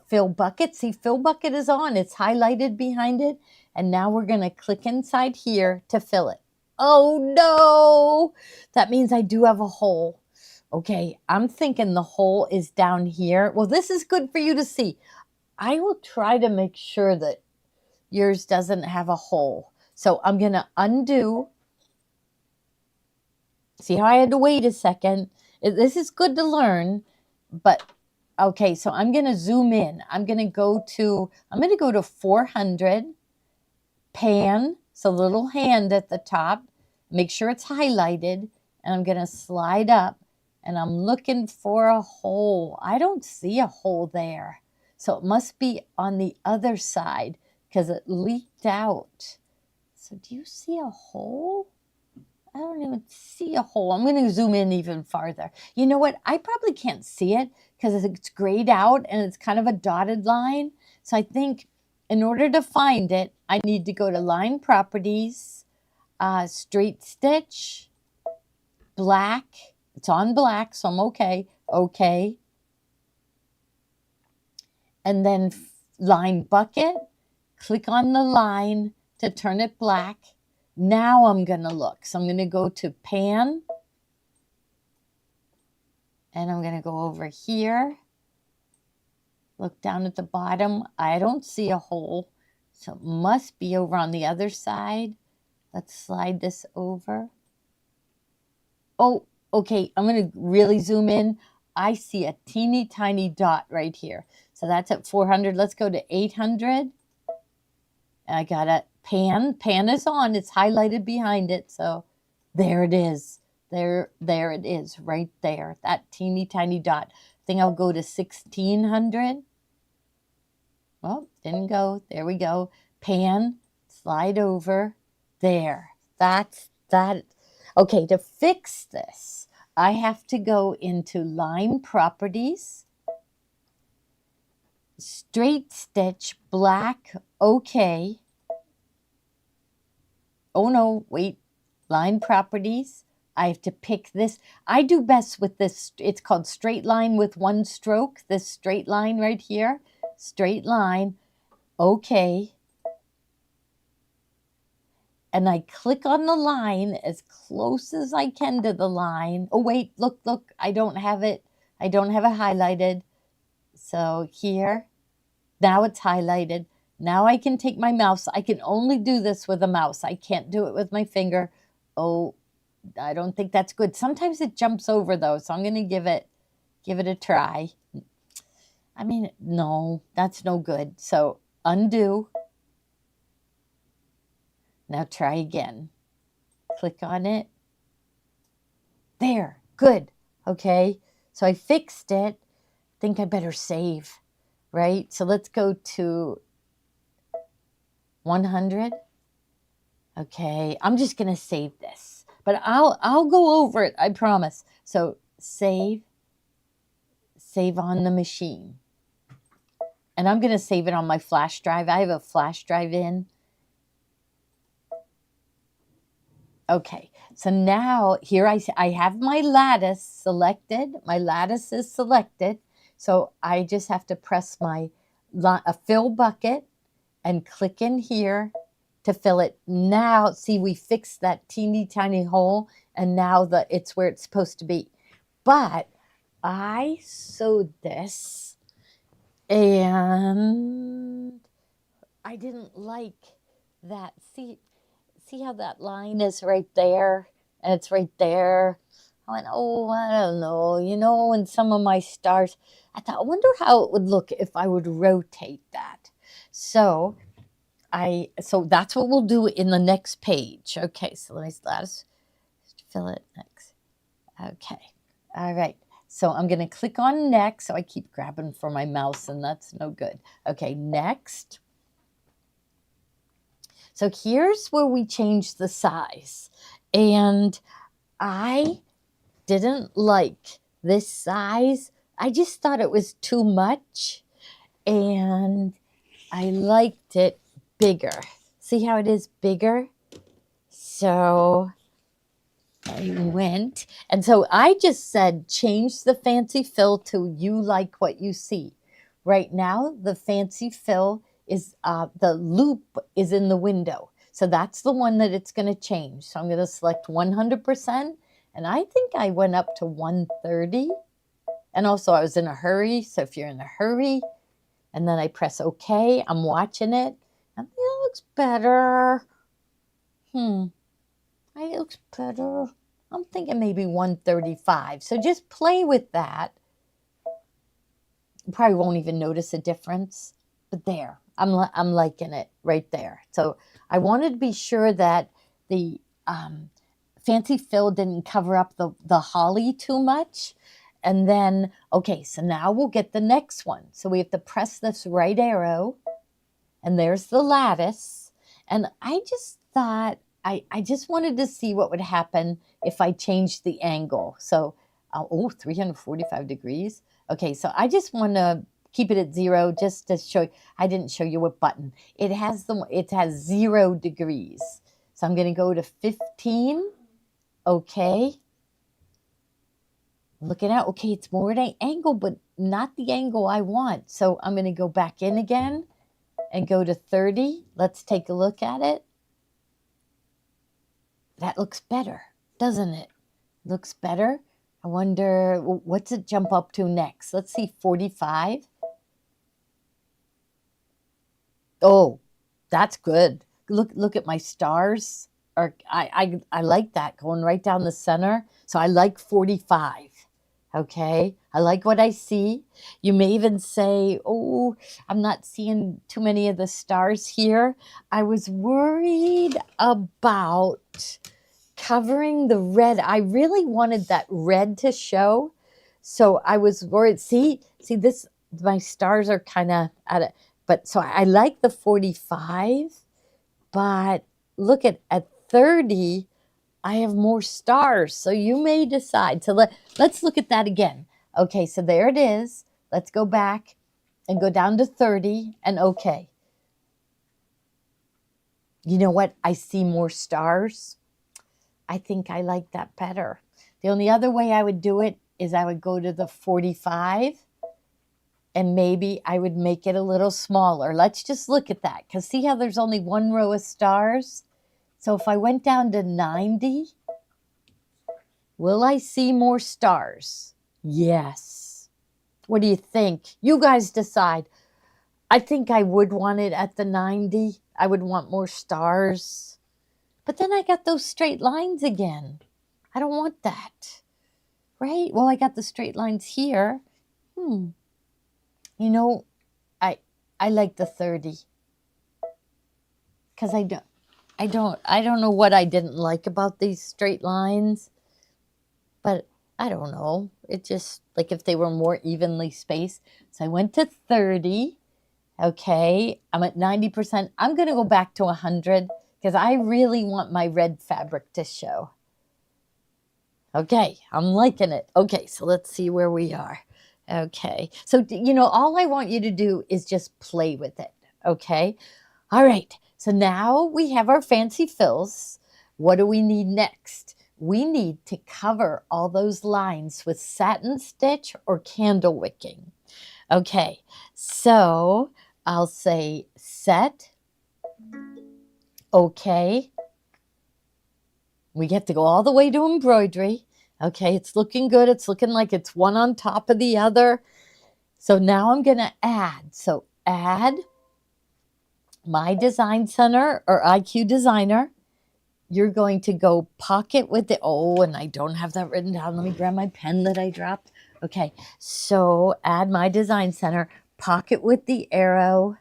fill bucket. See, fill bucket is on. It's highlighted behind it. And now we're going to click inside here to fill it. Oh, no. That means I do have a hole. Okay, I'm thinking the hole is down here. Well, this is good for you to see. I will try to make sure that yours doesn't have a hole. So I'm going to undo. See how I had to wait a second? This is good to learn, but okay, so I'm going to zoom in. I'm going to go to 400, pan, so little hand at the top. Make sure it's highlighted, and I'm going to slide up, and I'm looking for a hole. I don't see a hole there. So it must be on the other side because it leaked out. So do you see a hole? I don't even see a hole. I'm going to zoom in even farther. You know what? I probably can't see it because it's grayed out and it's kind of a dotted line. So I think in order to find it, I need to go to line properties, straight stitch, black. It's on black, so I'm okay. Okay. And then line bucket, click on the line to turn it black. Now I'm going to look. So I'm going to go to pan. And I'm going to go over here. Look down at the bottom. I don't see a hole. So it must be over on the other side. Let's slide this over. Oh, okay, I'm going to really zoom in. I see a teeny tiny dot right here. So that's at 400. Let's go to 800. I got a pan. Pan is on. It's highlighted behind it. So there it is. There it is right there. That teeny tiny dot. I think I'll go to 1600. Oh, didn't go. There we go. Pan, slide over. There. That's that. Okay, to fix this, I have to go into line properties, straight stitch, black, okay. Oh no, wait, line properties. I have to pick this. I do best with this. It's called straight line with one stroke. This straight line right here, straight line, okay. And I click on the line as close as I can to the line. Oh, wait, look, I don't have it. I don't have it highlighted. So here, now it's highlighted. Now I can take my mouse. I can only do this with a mouse. I can't do it with my finger. Oh, I don't think that's good. Sometimes it jumps over though, so I'm going to give it a try. I mean, no, that's no good. So undo. Now try again. Click on it. There, good. Okay, so I fixed it. I think I better save, right? So let's go to 100. Okay, I'm just gonna save this, but I'll go over it, I promise. So save on the machine. And I'm gonna save it on my flash drive. I have a flash drive in. Okay, so now here I have my lattice selected. My lattice is selected. So I just have to press my fill bucket and click in here to fill it. Now, see, we fixed that teeny tiny hole, and now it's where it's supposed to be. But I sewed this, and I didn't like that. See how that line is right there, and it's right there. I went, oh, I don't know, and some of my stars, I thought, I wonder how it would look if I would rotate that. So that's what we'll do in the next page. Okay, so let's fill it next. Okay, all right. So I'm going to click on next. So I keep grabbing for my mouse, and that's no good. Okay, next. So here's where we change the size. And I didn't like this size. I just thought it was too much. And I liked it bigger. See how it is bigger? So I went. And so I just said, change the fancy fill to you like what you see. Right now, the fancy fill is the loop is in the window. So that's the one that it's going to change. So I'm going to select 100%. And I think I went up to 130. And also I was in a hurry. So if you're in a hurry, and then I press OK, I'm watching it. I think it looks better. It looks better. I'm thinking maybe 135. So just play with that. You probably won't even notice a difference. But there, I'm liking it right there. So I wanted to be sure that the fancy fill didn't cover up the holly too much. And then, okay, so now we'll get the next one. So we have to press this right arrow. And there's the lattice. And I just thought, I just wanted to see what would happen if I changed the angle. So, 345 degrees. Okay, so I just want to keep it at 0 just to show you. I didn't show you what button. It has 0 degrees. So I'm going to go to 15. Okay. Looking out. Okay, it's more at an angle, but not the angle I want. So I'm going to go back in again and go to 30. Let's take a look at it. That looks better, doesn't it? Looks better. I wonder, what's it jump up to next? Let's see, 45. Oh, that's good. Look at my stars or I like that going right down the center. So I like 45. Okay, I like what I see. You may even say, oh, I'm not seeing too many of the stars here. I was worried about covering the red. I really wanted that red to show. So I was worried. See this, my stars are kind of at it. But so I like the 45, but look at 30, I have more stars. So you may decide. So let's look at that again. Okay, so there it is. Let's go back and go down to 30 and okay. You know what? I see more stars. I think I like that better. The only other way I would do it is I would go to the 45 and maybe I would make it a little smaller. Let's just look at that because see how there's only one row of stars? So if I went down to 90, will I see more stars? Yes. What do you think? You guys decide. I think I would want it at the 90. I would want more stars. But then I got those straight lines again. I don't want that. Right? Well, I got the straight lines here. You know, I like the 30. Because I don't know what I didn't like about these straight lines. But I don't know. It just, like if they were more evenly spaced. So I went to 30. Okay, I'm at 90%. I'm going to go back to 100 because I really want my red fabric to show. Okay, I'm liking it. Okay, so let's see where we are. Okay, so, you know, all I want you to do is just play with it. Okay, all right. So now we have our fancy fills. What do we need next? We need to cover all those lines with satin stitch or candle wicking. Okay, so I'll say set. Okay. We have to go all the way to embroidery. Okay, it's looking good. It's looking like it's one on top of the other. So now I'm going to add. So add my design center or IQ designer. You're going to go pocket with the, oh, and I don't have that written down. Let me grab my pen that I dropped. Okay, so add my design center, pocket with the arrow.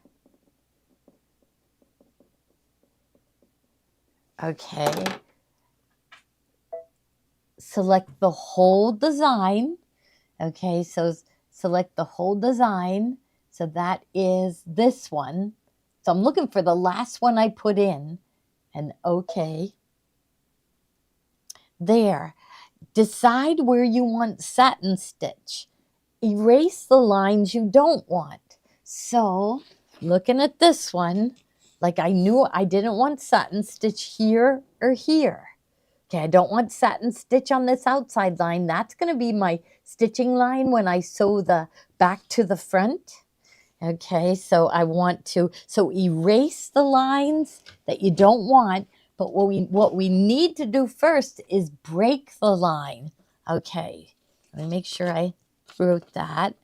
Okay. Select the whole design. Okay, so select the whole design. So that is this one. So I'm looking for the last one I put in. And okay. There. Decide where you want satin stitch. Erase the lines you don't want. So looking at this one, like I knew I didn't want satin stitch here or here. Okay, I don't want satin stitch on this outside line. That's going to be my stitching line when I sew the back to the front. Okay, so I want to, so erase the lines that you don't want, but what we need to do first is break the line. Okay, let me make sure I wrote that.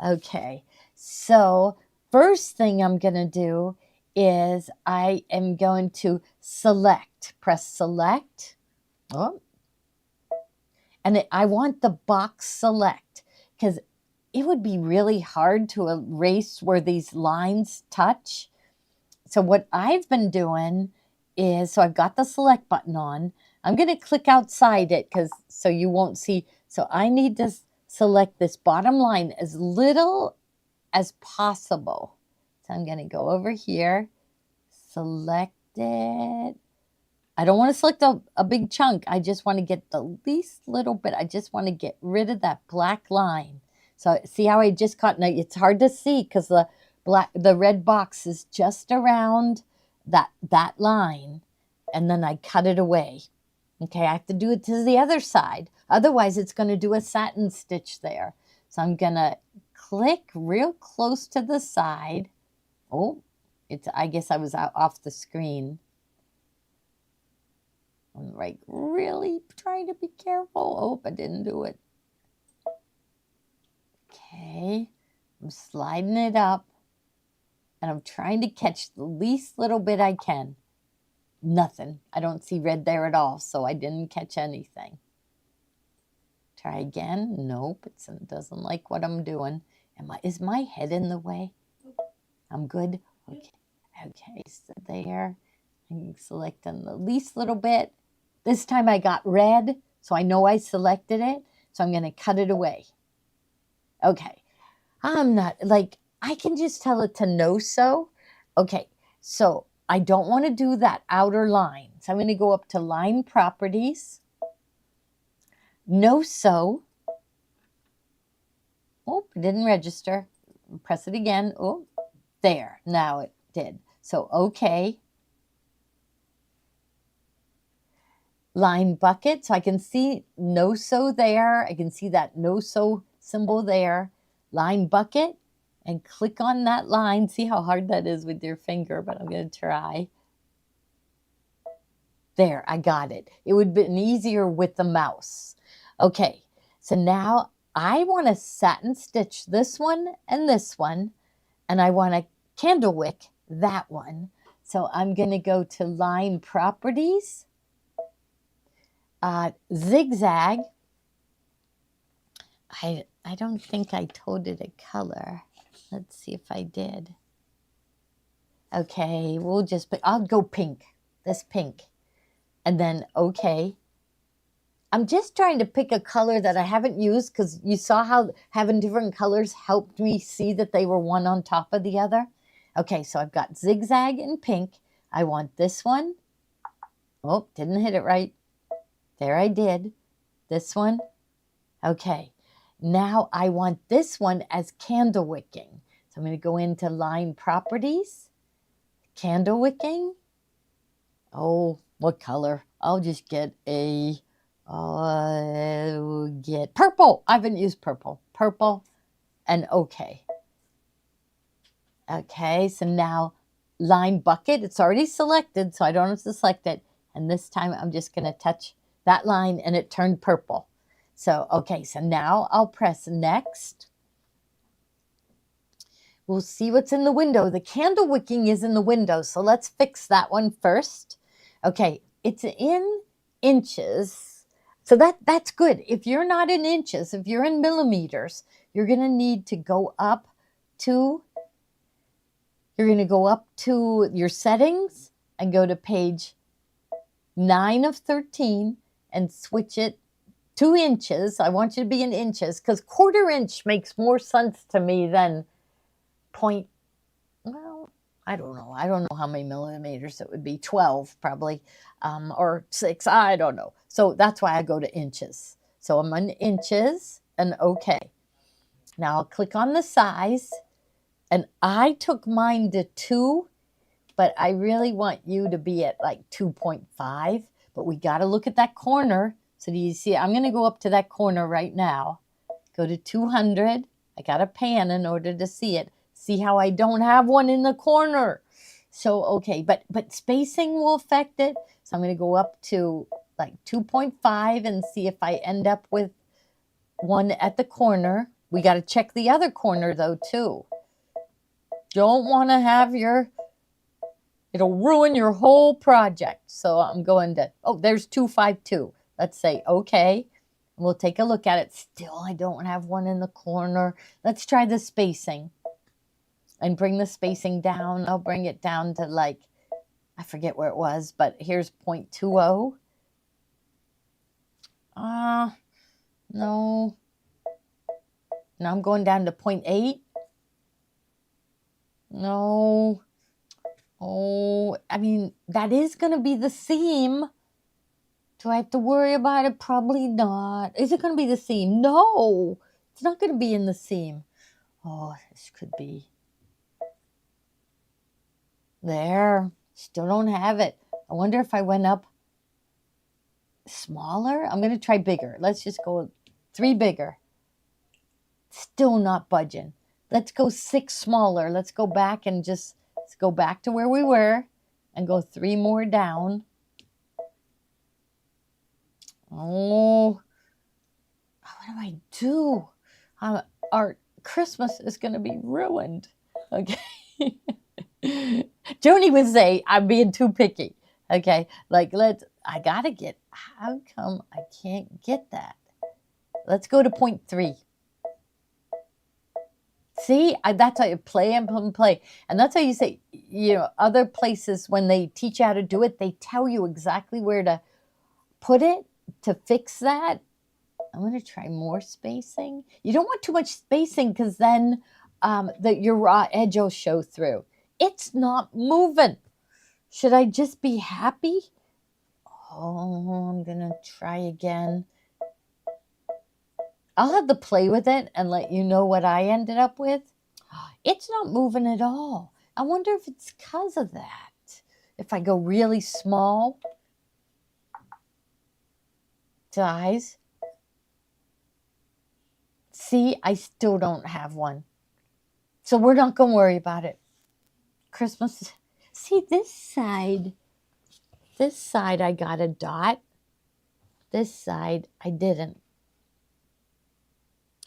Okay, so first thing I'm going to do is I am going to select, press select. Oh. And I want the box select because it would be really hard to erase where these lines touch. So what I've been doing is, so I've got the select button on. I'm going to click outside it because so you won't see. So I need to select this bottom line as little as possible. So I'm going to go over here, select it. I don't want to select a big chunk. I just want to get the least little bit. I just want to get rid of that black line. So see how I just cut? Now it's hard to see because the red box is just around that line. And then I cut it away. Okay, I have to do it to the other side. Otherwise, it's going to do a satin stitch there. So I'm going to click real close to the side. Oh, I guess I was out off the screen. I'm like really trying to be careful. Oh, I didn't do it. Okay, I'm sliding it up and I'm trying to catch the least little bit I can. nothing. I don't see red there at all, so I didn't catch anything. Try again. Nope, it doesn't like what I'm doing. Is my head in the way? I'm good. Okay, okay, so there. I'm selecting the least little bit. This time I got red, so I know I selected it. So I'm going to cut it away. Okay, I'm not like, I can just tell it to no so. Okay, so I don't want to do that outer line. So I'm going to go up to line properties. No so. Oh, it didn't register. Press it again. Oh, there. Now it did. So, okay. Line bucket. So I can see no so there. I can see that no so symbol there. Line bucket. And click on that line. See how hard that is with your finger, but I'm going to try. There, I got it. It would have been easier with the mouse. Okay, so now I want to satin stitch this one, and I want to candle wick that one. So I'm going to go to line properties, zigzag. I don't think I told it a color. Let's see if I did. Okay, I'll go pink, this pink. And then, okay. I'm just trying to pick a color that I haven't used because you saw how having different colors helped me see that they were one on top of the other. Okay, so I've got zigzag and pink. I want this one. Oh, didn't hit it right. There I did. This one. Okay, now I want this one as candle wicking. So I'm going to go into line properties, candle wicking. Oh, what color? I'll just get get purple. I haven't used purple. Purple and okay. Okay, so now line bucket. It's already selected, so I don't have to select it. And this time I'm just going to touch that line and it turned purple. So, okay, so now I'll press next. We'll see what's in the window. The candle wicking is in the window, so let's fix that one first. Okay, it's in inches. So that's good. If you're not in inches, if you're in millimeters, you're going to need to go up to your settings and go to page 9 of 13 and switch it 2 inches. I want you to be in inches because 1/4 inch makes more sense to me than point. Well, I don't know. I don't know how many millimeters it would be. 12 probably, or 6. I don't know. So that's why I go to inches. So I'm on inches and okay. Now I'll click on the size, and I took mine to 2, but I really want you to be at like 2.5. But we got to look at that corner. So do you see? I'm going to go up to that corner right now. Go to 200. I got a pan in order to see it. See how I don't have one in the corner. So, okay, but spacing will affect it. So I'm going to go up to like 2.5 and see if I end up with one at the corner. We got to check the other corner though too. Don't want to have it'll ruin your whole project. So I'm going to, there's 252. Let's say okay. We'll take a look at it. Still, I don't have one in the corner. Let's try the spacing. And bring the spacing down. I'll bring it down to like, I forget where it was, but here's 0.20. No. Now I'm going down to 0.8. No. Oh, I mean, that is going to be the seam. Do I have to worry about it? Probably not. Is it going to be the seam? No, it's not going to be in the seam. Oh, this could be. There. Still don't have it. I wonder if I went up smaller. I'm going to try bigger. Let's just go 3 bigger. Still not budging. Let's go 6 smaller. Let's go back and let's go back to where we were and go 3 more down. Oh, what do I do? Our Christmas is going to be ruined. Okay. Joni would say I'm being too picky. Okay, I gotta get, how come I can't get that? Let's go to 0.3. See, that's how you play and play. And that's how you say, other places when they teach you how to do it, they tell you exactly where to put it to fix that. I'm going to try more spacing. You don't want too much spacing because then your raw edge will show through. It's not moving. Should I just be happy? Oh, I'm going to try again. I'll have to play with it and let you know what I ended up with. It's not moving at all. I wonder if it's because of that. If I go really small size. See, I still don't have one. So we're not going to worry about it. Christmas. See, this side I got a dot. This side I didn't.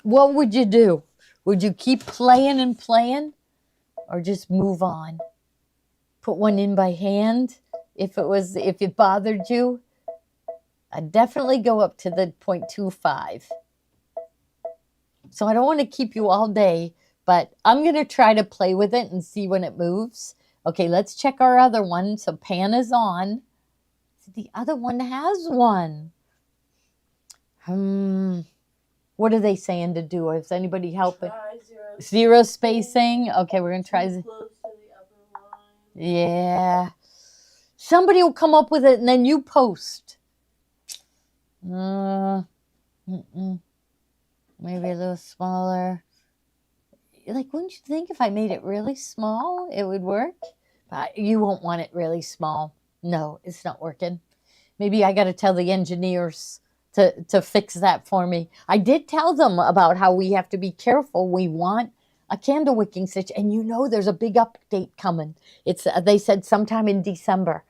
What would you do? Would you keep playing and playing or just move on? Put one in by hand if it bothered you? I'd definitely go up to the 0.25. So I don't want to keep you all day, but I'm going to try to play with it and see when it moves. Okay, let's check our other one. So pan is on. The other one has one. What are they saying to do? Is anybody helping? Zero spacing. Okay, we're going to try. Close to the upper line. Yeah. Somebody will come up with it and then you post. Maybe a little smaller. Like, wouldn't you think if I made it really small, it would work? But you won't want it really small. No, it's not working. Maybe I got to tell the engineers to fix that for me. I did tell them about how we have to be careful. We want a candle wicking stitch, and there's a big update coming. They said sometime in December.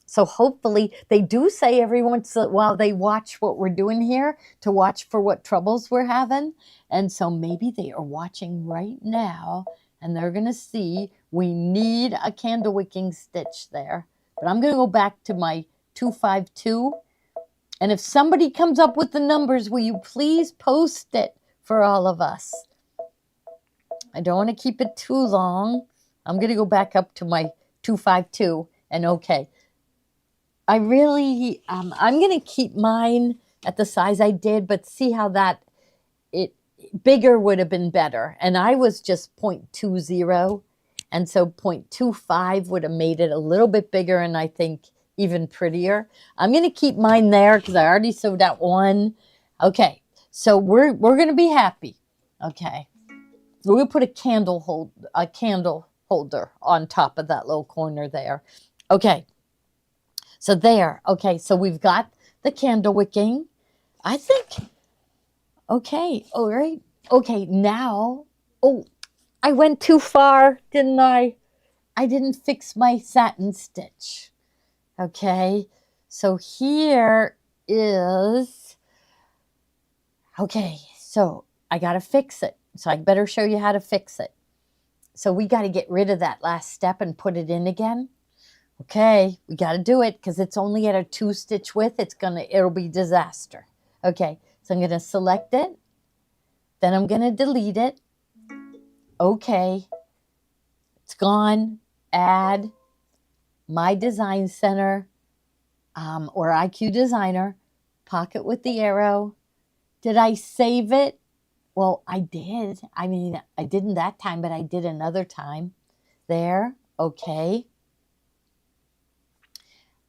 So hopefully they do say every once in a while they watch what we're doing here to watch for what troubles we're having. And so maybe they are watching right now and they're going to see we need a candle wicking stitch there. But I'm going to go back to my 252. And if somebody comes up with the numbers, will you please post it for all of us? I don't want to keep it too long. I'm going to go back up to my 252 and okay. I'm going to keep mine at the size I did, but see how bigger would have been better. And I was just 0.20. And so 0.25 would have made it a little bit bigger and I think even prettier. I'm going to keep mine there because I already sewed out one. Okay, so we're going to be happy. Okay, we're going to put a candle holder on top of that little corner there. Okay. So there, okay, so we've got the candle wicking. I think, okay, all right. Okay, now, I went too far, didn't I? I didn't fix my satin stitch. Okay, so here is, okay, so I got to fix it. So I better show you how to fix it. So we got to get rid of that last step and put it in again. Okay, we got to do it because it's only at a 2-stitch width. It'll be disaster. Okay, so I'm going to select it. Then I'm going to delete it. Okay, it's gone. Add my design center or IQ Designer. Pocket with the arrow. Did I save it? Well, I did. I mean, I didn't that time, but I did another time. There, okay.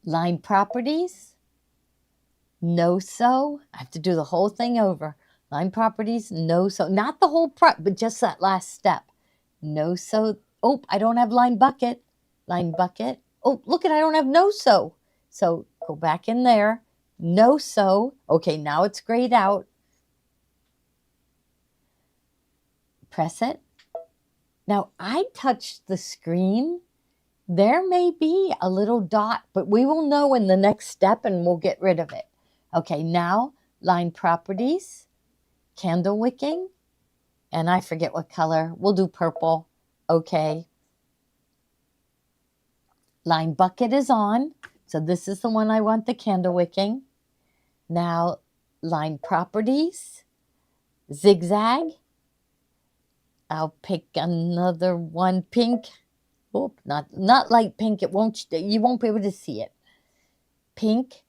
Line properties, no sew. I have to do the whole thing over. Line properties, no sew. Not the whole but just that last step. No sew. Oh, I don't have line bucket. Line bucket. Oh, look I don't have no sew. So go back in there. No sew. Okay, now it's grayed out. Press it. Now I touched the screen. There may be a little dot, but we will know in the next step and we'll get rid of it. Okay, now line properties, candle wicking, and I forget what color. We'll do purple. Okay. Line bucket is on. So this is the one I want the candle wicking. Now, line properties, zigzag. I'll pick another one, pink. Oh, not light pink. You won't be able to see it. Pink.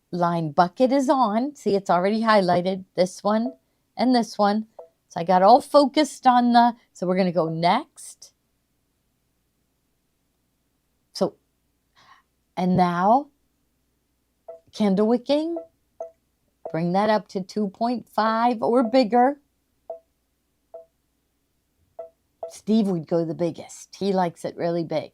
Line bucket is on. See, it's already highlighted. This one and this one. So I got all focused on so we're going to go next. So, and now, candle wicking. Bring that up to 2.5 or bigger. Steve would go the biggest. He likes it really big.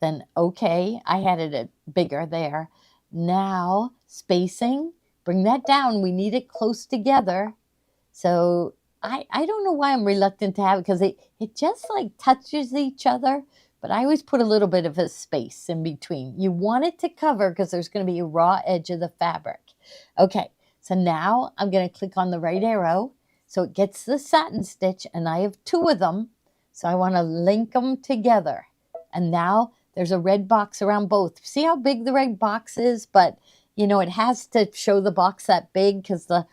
Then, okay, I had it at bigger there. Now, spacing, bring that down. We need it close together. So I don't know why I'm reluctant to have it, because it just like touches each other. But I always put a little bit of a space in between. You want it to cover because there's going to be a raw edge of the fabric. Okay, so now I'm going to click on the right arrow. So it gets the satin stitch, and I have 2 of them. So I want to link them together. And now there's a red box around both. See how big the red box is? But, you know, it has to show the box that big because the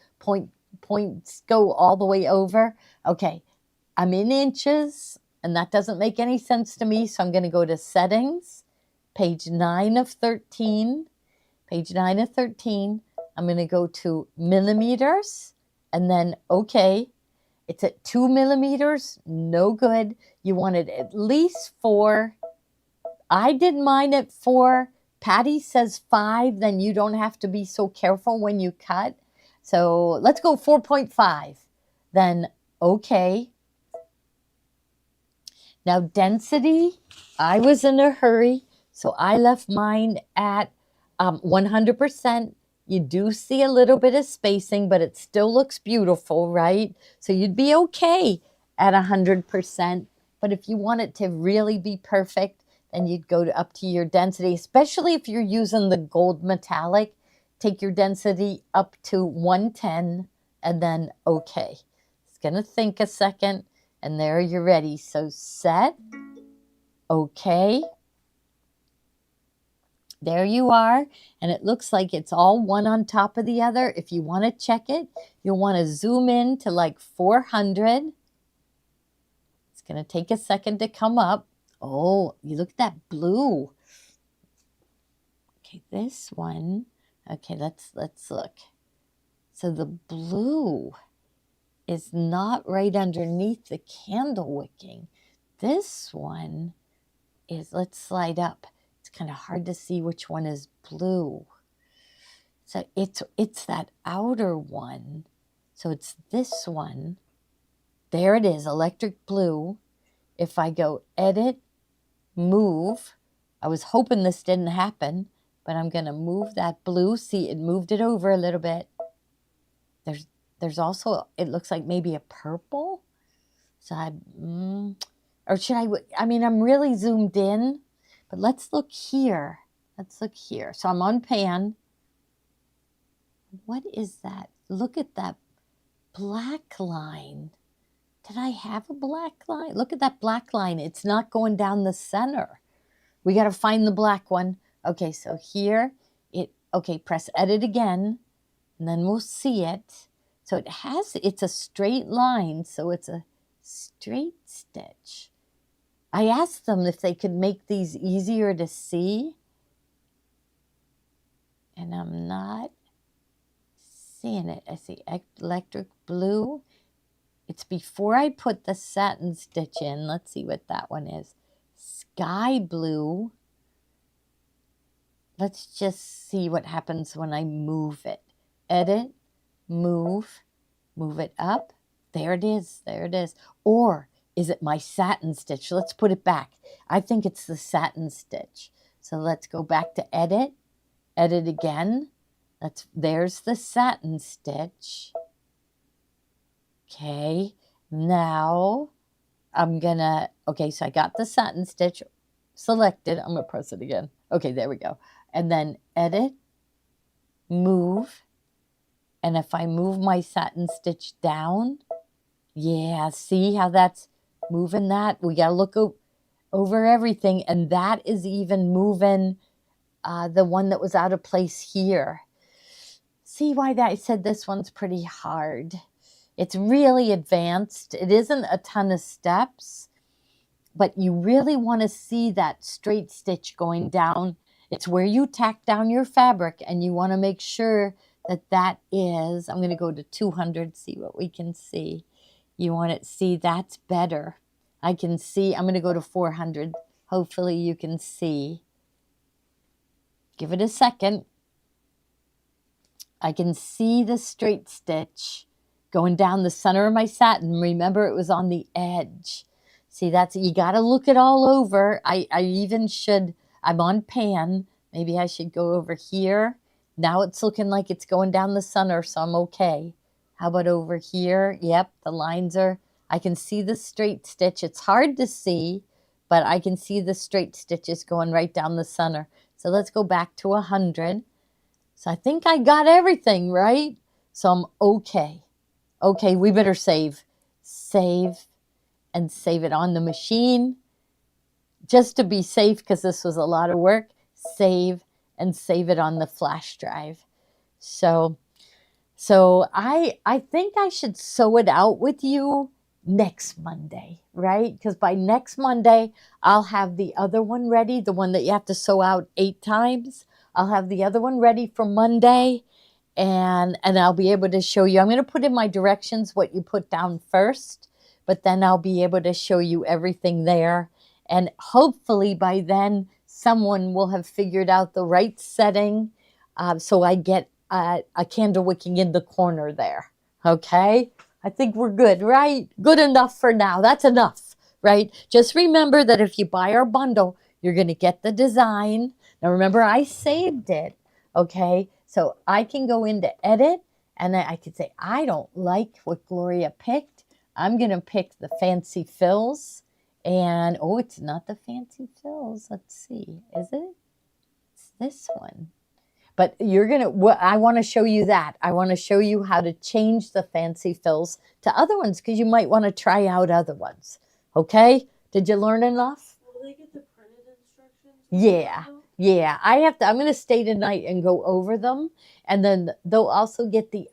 points go all the way over. Okay, I'm in inches, and that doesn't make any sense to me. So I'm going to go to settings, page 9 of 13. Page 9 of 13. I'm going to go to millimeters, and then okay. It's at 2 millimeters, no good. You want it at least 4. I did mine at 4. Patty says 5, then you don't have to be so careful when you cut. So let's go 4.5. Then, okay. Now density, I was in a hurry, so I left mine at 100%. You do see a little bit of spacing, but it still looks beautiful, right? So you'd be okay at 100%. But if you want it to really be perfect, then you'd go up to your density, especially if you're using the gold metallic. Take your density up to 110 and then okay. It's going to think a second, and there you're ready. So set, okay. There you are, and it looks like it's all one on top of the other. If you want to check it, you'll want to zoom in to like 400. It's going to take a second to come up. Oh, you look at that blue. Okay, this one. Okay, let's look. So the blue is not right underneath the candle wicking. This one is, let's slide up. Kind of hard to see which one is blue. So it's that outer one. So it's this one. There it is, electric blue. If I go edit, move, I was hoping this didn't happen, but I'm going to move that blue. See, it moved it over a little bit. There's also, it looks like maybe a purple. So or should I mean, I'm really zoomed in. But let's look here. Let's look here. So I'm on pan. What is that? Look at that black line. Did I have a black line? Look at that black line. It's not going down the center. We got to find the black one. Okay, so here, okay, press edit again, and then we'll see it. So it's a straight line, so it's a straight stitch. I asked them if they could make these easier to see, and I'm not seeing it. I see electric blue. It's before I put the satin stitch in. Let's see what that one is. Sky blue. Let's just see what happens when I move it. Edit, move it up. There it is, there it is. Or is it my satin stitch? Let's put it back. I think it's the satin stitch. So let's go back to edit. Edit again. There's the satin stitch. Okay. Now I'm gonna, okay, so I got the satin stitch selected. I'm gonna press it again. Okay, there we go. And then edit, move. And if I move my satin stitch down, yeah, see how that's moving that? We got to look over everything, and that is even moving the one that was out of place here. See why that I said this one's pretty hard. It's really advanced. It isn't a ton of steps, but you really want to see that straight stitch going down. It's where you tack down your fabric, and you want to make sure that that is, I'm going to go to 200, see what we can see. You want to see that's better. I can see, I'm going to go to 400. Hopefully you can see. Give it a second. I can see the straight stitch going down the center of my satin. Remember, it was on the edge. See, that's, you got to look it all over. I even should, I'm on pan. Maybe I should go over here. Now it's looking like it's going down the center, so I'm okay. How about over here? Yep, the lines are, I can see the straight stitch. It's hard to see, but I can see the straight stitches going right down the center. So let's go back to 100. So I think I got everything right. So I'm okay. Okay, we better save. Save and save it on the machine. Just to be safe, because this was a lot of work, save and save it on the flash drive. So I think I should sew it out with you next Monday, right? Because by next Monday, I'll have the other one ready, the one that you have to sew out 8 times. I'll have the other one ready for Monday, and I'll be able to show you. I'm going to put in my directions what you put down first, but then I'll be able to show you everything there. And hopefully by then, someone will have figured out the right setting, so I get a candle wicking in the corner there. Okay? I think we're good, right? Good enough for now. That's enough, right? Just remember that if you buy our bundle, you're going to get the design. Now remember, I saved it, okay? So I can go into edit, and I could say, I don't like what Gloria picked. I'm going to pick the fancy fills. And, oh, it's not the fancy fills. Let's see. Is it? It's this one. But you're going to, I want to show you that. I want to show you how to change the fancy fills to other ones, because you might want to try out other ones. Okay? Did you learn enough? Will they get the printed instructions? Yeah. Yeah. I'm going to stay tonight and go over them. And then they'll also get the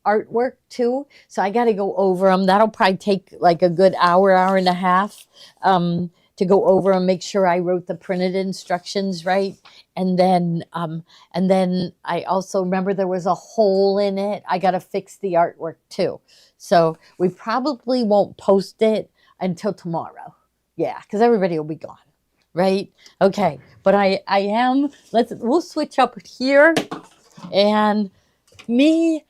artwork too. So I got to go over them. That'll probably take like a good hour and a half to go over and make sure I wrote the printed instructions right. And then I also remember there was a hole in it. I got to fix the artwork too. So we probably won't post it until tomorrow. Yeah, because everybody will be gone. Right? Okay. But I am, we'll switch up here. And me,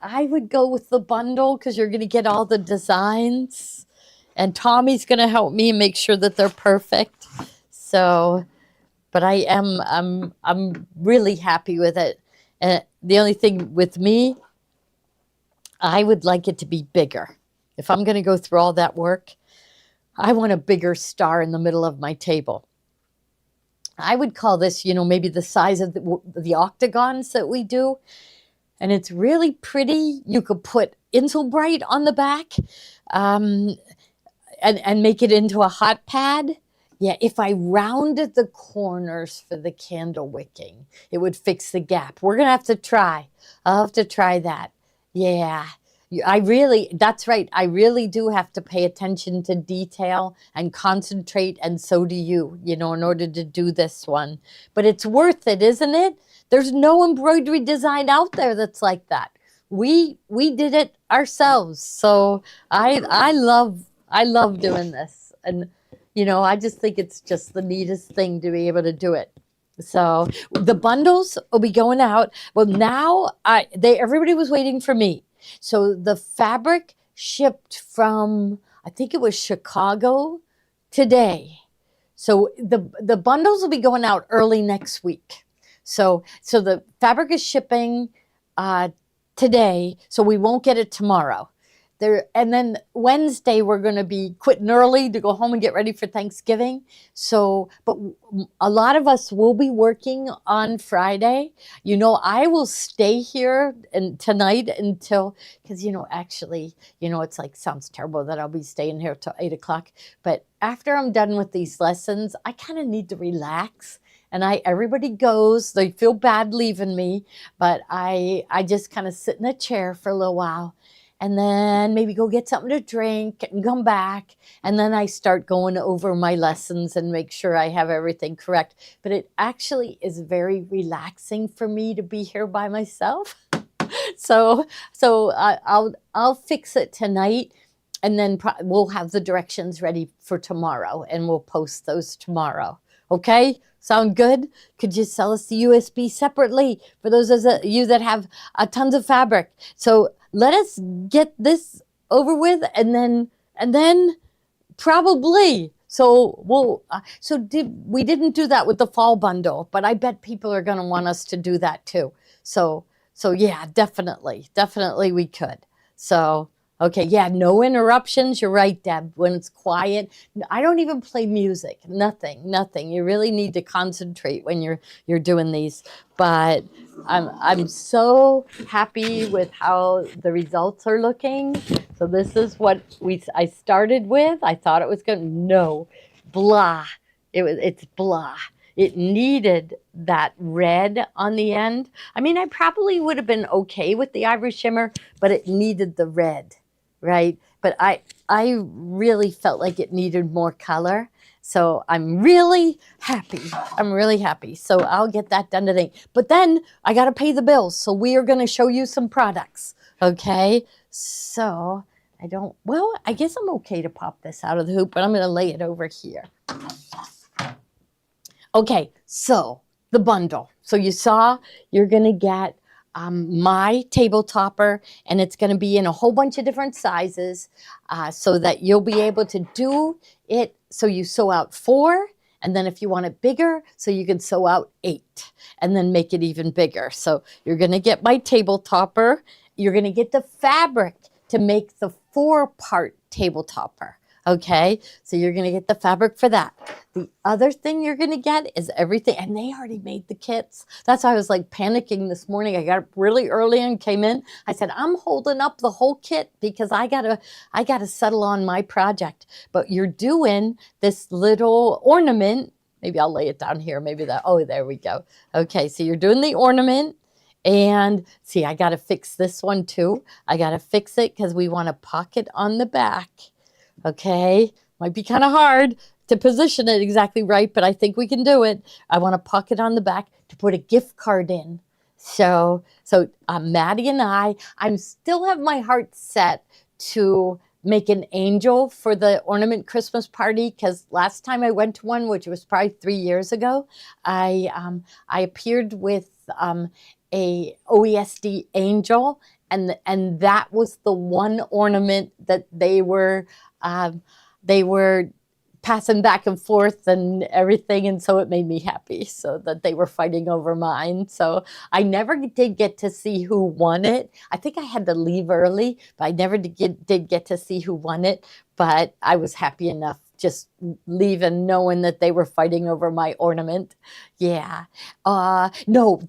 I would go with the bundle, because you're going to get all the designs. And Tommy's going to help me make sure that they're perfect. So, but I'm really happy with it. And the only thing with me, I would like it to be bigger. If I'm going to go through all that work, I want a bigger star in the middle of my table. I would call this, maybe the size of the octagons that we do. And it's really pretty. You could put Insulbright on the back and make it into a hot pad. Yeah, if I rounded the corners for the candle wicking, it would fix the gap. We're going to have to try. I'll have to try that. Yeah. That's right. I really do have to pay attention to detail and concentrate, and so do you, in order to do this one. But it's worth it, isn't it? There's no embroidery design out there that's like that. We did it ourselves. So I love doing this. And, I just think it's just the neatest thing to be able to do it. So the bundles will be going out. Well, now everybody was waiting for me. So the fabric shipped from, I think it was Chicago today. So the bundles will be going out early next week. So the fabric is shipping today, so we won't get it tomorrow. And then Wednesday we're going to be quitting early to go home and get ready for Thanksgiving. But a lot of us will be working on Friday. I will stay here tonight until, because actually, it's like, sounds terrible that I'll be staying here till 8 o'clock. But after I'm done with these lessons, I kind of need to relax. and everybody goes. They feel bad leaving me, but I just kind of sit in a chair for a little while, and then maybe go get something to drink and come back, and then I start going over my lessons and make sure I have everything correct. But it actually is very relaxing for me to be here by myself. I'll fix it tonight, and then we'll have the directions ready for tomorrow, and we'll post those tomorrow. Okay, sound good? Could you sell us the USB separately for those of you that have tons of fabric? So let us get this over with, and then probably. So we didn't do that with the fall bundle, but I bet people are going to want us to do that too. So yeah, definitely we could. So, okay, yeah, no interruptions. You're right, Deb. When it's quiet, I don't even play music. Nothing. You really need to concentrate when you're doing these. But I'm so happy with how the results are looking. So this is what I started with. I thought it was blah. It's blah. It needed that red on the end. I mean, I probably would have been okay with the ivory shimmer, but it needed the red, right? But I really felt like it needed more color. So I'm really happy. So I'll get that done today. But then I got to pay the bills. So we are going to show you some products, okay? So I guess I'm okay to pop this out of the hoop, but I'm going to lay it over here. Okay, so the bundle. So you saw you're going to get my table topper, and it's going to be in a whole bunch of different sizes so that you'll be able to do it. So you sew out 4, and then if you want it bigger, so you can sew out 8 and then make it even bigger. So you're going to get my table topper. You're going to get the fabric to make the 4-part table topper. Okay, so you're going to get the fabric for that. The other thing you're going to get is everything, and they already made the kits. That's why I was like panicking this morning. I got up really early and came in. I said, I'm holding up the whole kit because I gotta settle on my project. But you're doing this little ornament. Maybe I'll lay it down here. There we go. Okay, so you're doing the ornament. And see, I got to fix this one too. I got to fix it because we want a pocket on the back. Okay, might be kind of hard to position it exactly right, but I think we can do it. I want a pocket on the back to put a gift card in. So Maddie and I still have my heart set to make an angel for the ornament Christmas party, because last time I went to one, which was probably 3 years ago, I appeared with a OESD angel, and that was the one ornament that they were passing back and forth and everything, and so it made me happy, so that they were fighting over mine. So I never did get to see who won it. I think I had to leave early, but I never did get to see who won it. But I was happy enough just leaving knowing that they were fighting over my ornament. Yeah. No,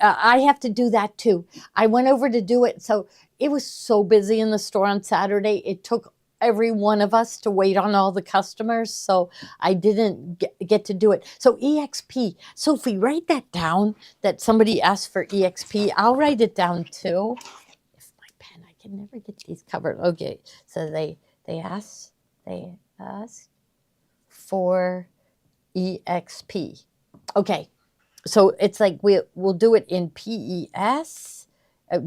I have to do that too. I went over to do it. So it was so busy in the store on Saturday. It took every one of us to wait on all the customers. So I didn't get to do it. So EXP, Sophie, write that down, that somebody asked for EXP. I'll write it down too. If my pen, I can never get these covered. Okay. So they asked for EXP. Okay, so it's like we'll do it in PES,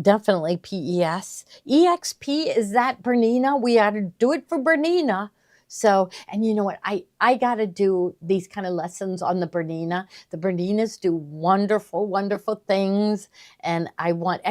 definitely PES. EXP, is that Bernina? We ought to do it for Bernina. So, and you know what? I got to do these kind of lessons on the Bernina. The Berninas do wonderful, wonderful things, and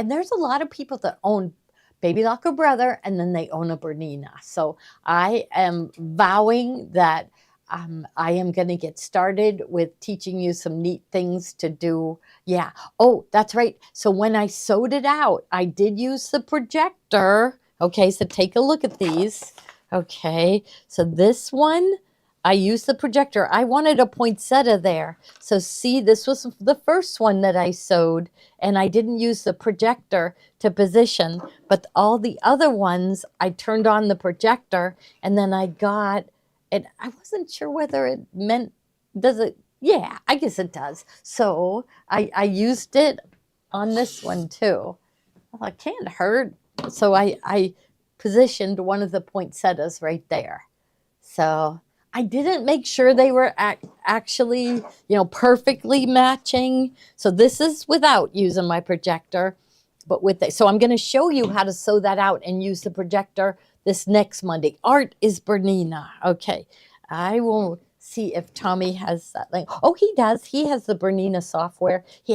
there's a lot of people that own Baby Lock or Brother, and then they own a Bernina. So I am vowing that I am going to get started with teaching you some neat things to do. Yeah. Oh, that's right. So when I sewed it out, I did use the projector. Okay, so take a look at these. Okay, so this one, I used the projector. I wanted a poinsettia there. So see, this was the first one that I sewed, and I didn't use the projector to position, but all the other ones, I turned on the projector, and then I got it. I wasn't sure whether it meant, does it Yeah, I guess it does. So I used it on this one too. I thought, can't hurt. So I positioned one of the poinsettias right there. So I didn't make sure they were actually, perfectly matching. So this is without using my projector, but with it. So I'm going to show you how to sew that out and use the projector this next Monday. Art is Bernina. Okay. I will see if Tommy has that link. Oh, he does. He has the Bernina software. He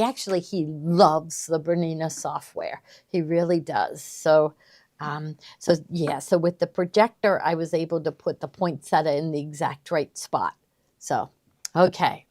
loves the Bernina software. He really does. So with the projector, I was able to put the poinsettia in the exact right spot. So, okay.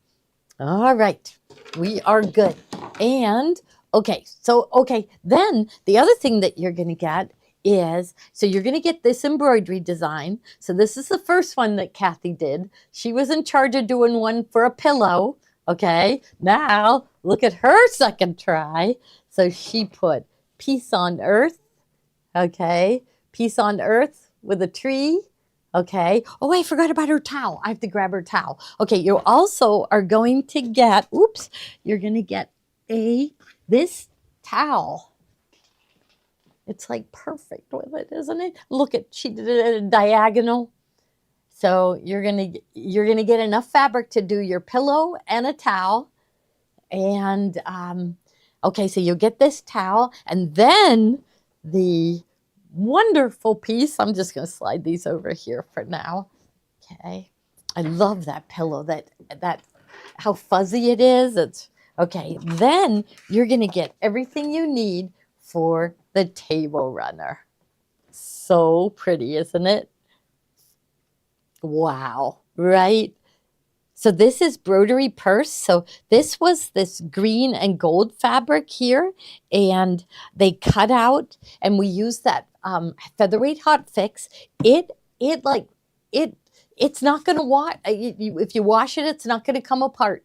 All right. We are good. And then the other thing that you're going to get is, so you're going to get this embroidery design. So this is the first one that Kathy did. She was in charge of doing one for a pillow. Okay. Now look at her second try. So she put peace on earth. Okay. Peace on earth with a tree. Okay. Oh, I forgot about her towel. I have to grab her towel. Okay. You also are going to get, you're going to get this towel. It's like perfect with it, isn't it? Look at, she did it at a diagonal. So you're going to get enough fabric to do your pillow and a towel. And, okay, so you'll get this towel and then the wonderful piece. I'm just going to slide these over here for now. Okay. I love that pillow, that how fuzzy it is. It's okay. Then you're going to get everything you need for the table runner. So pretty, isn't it? Wow, right? So this is broderie purse. So this was this green and gold fabric here, and they cut out, and we used that featherweight hot fix. It's not going to wash. If you wash it, it's not going to come apart.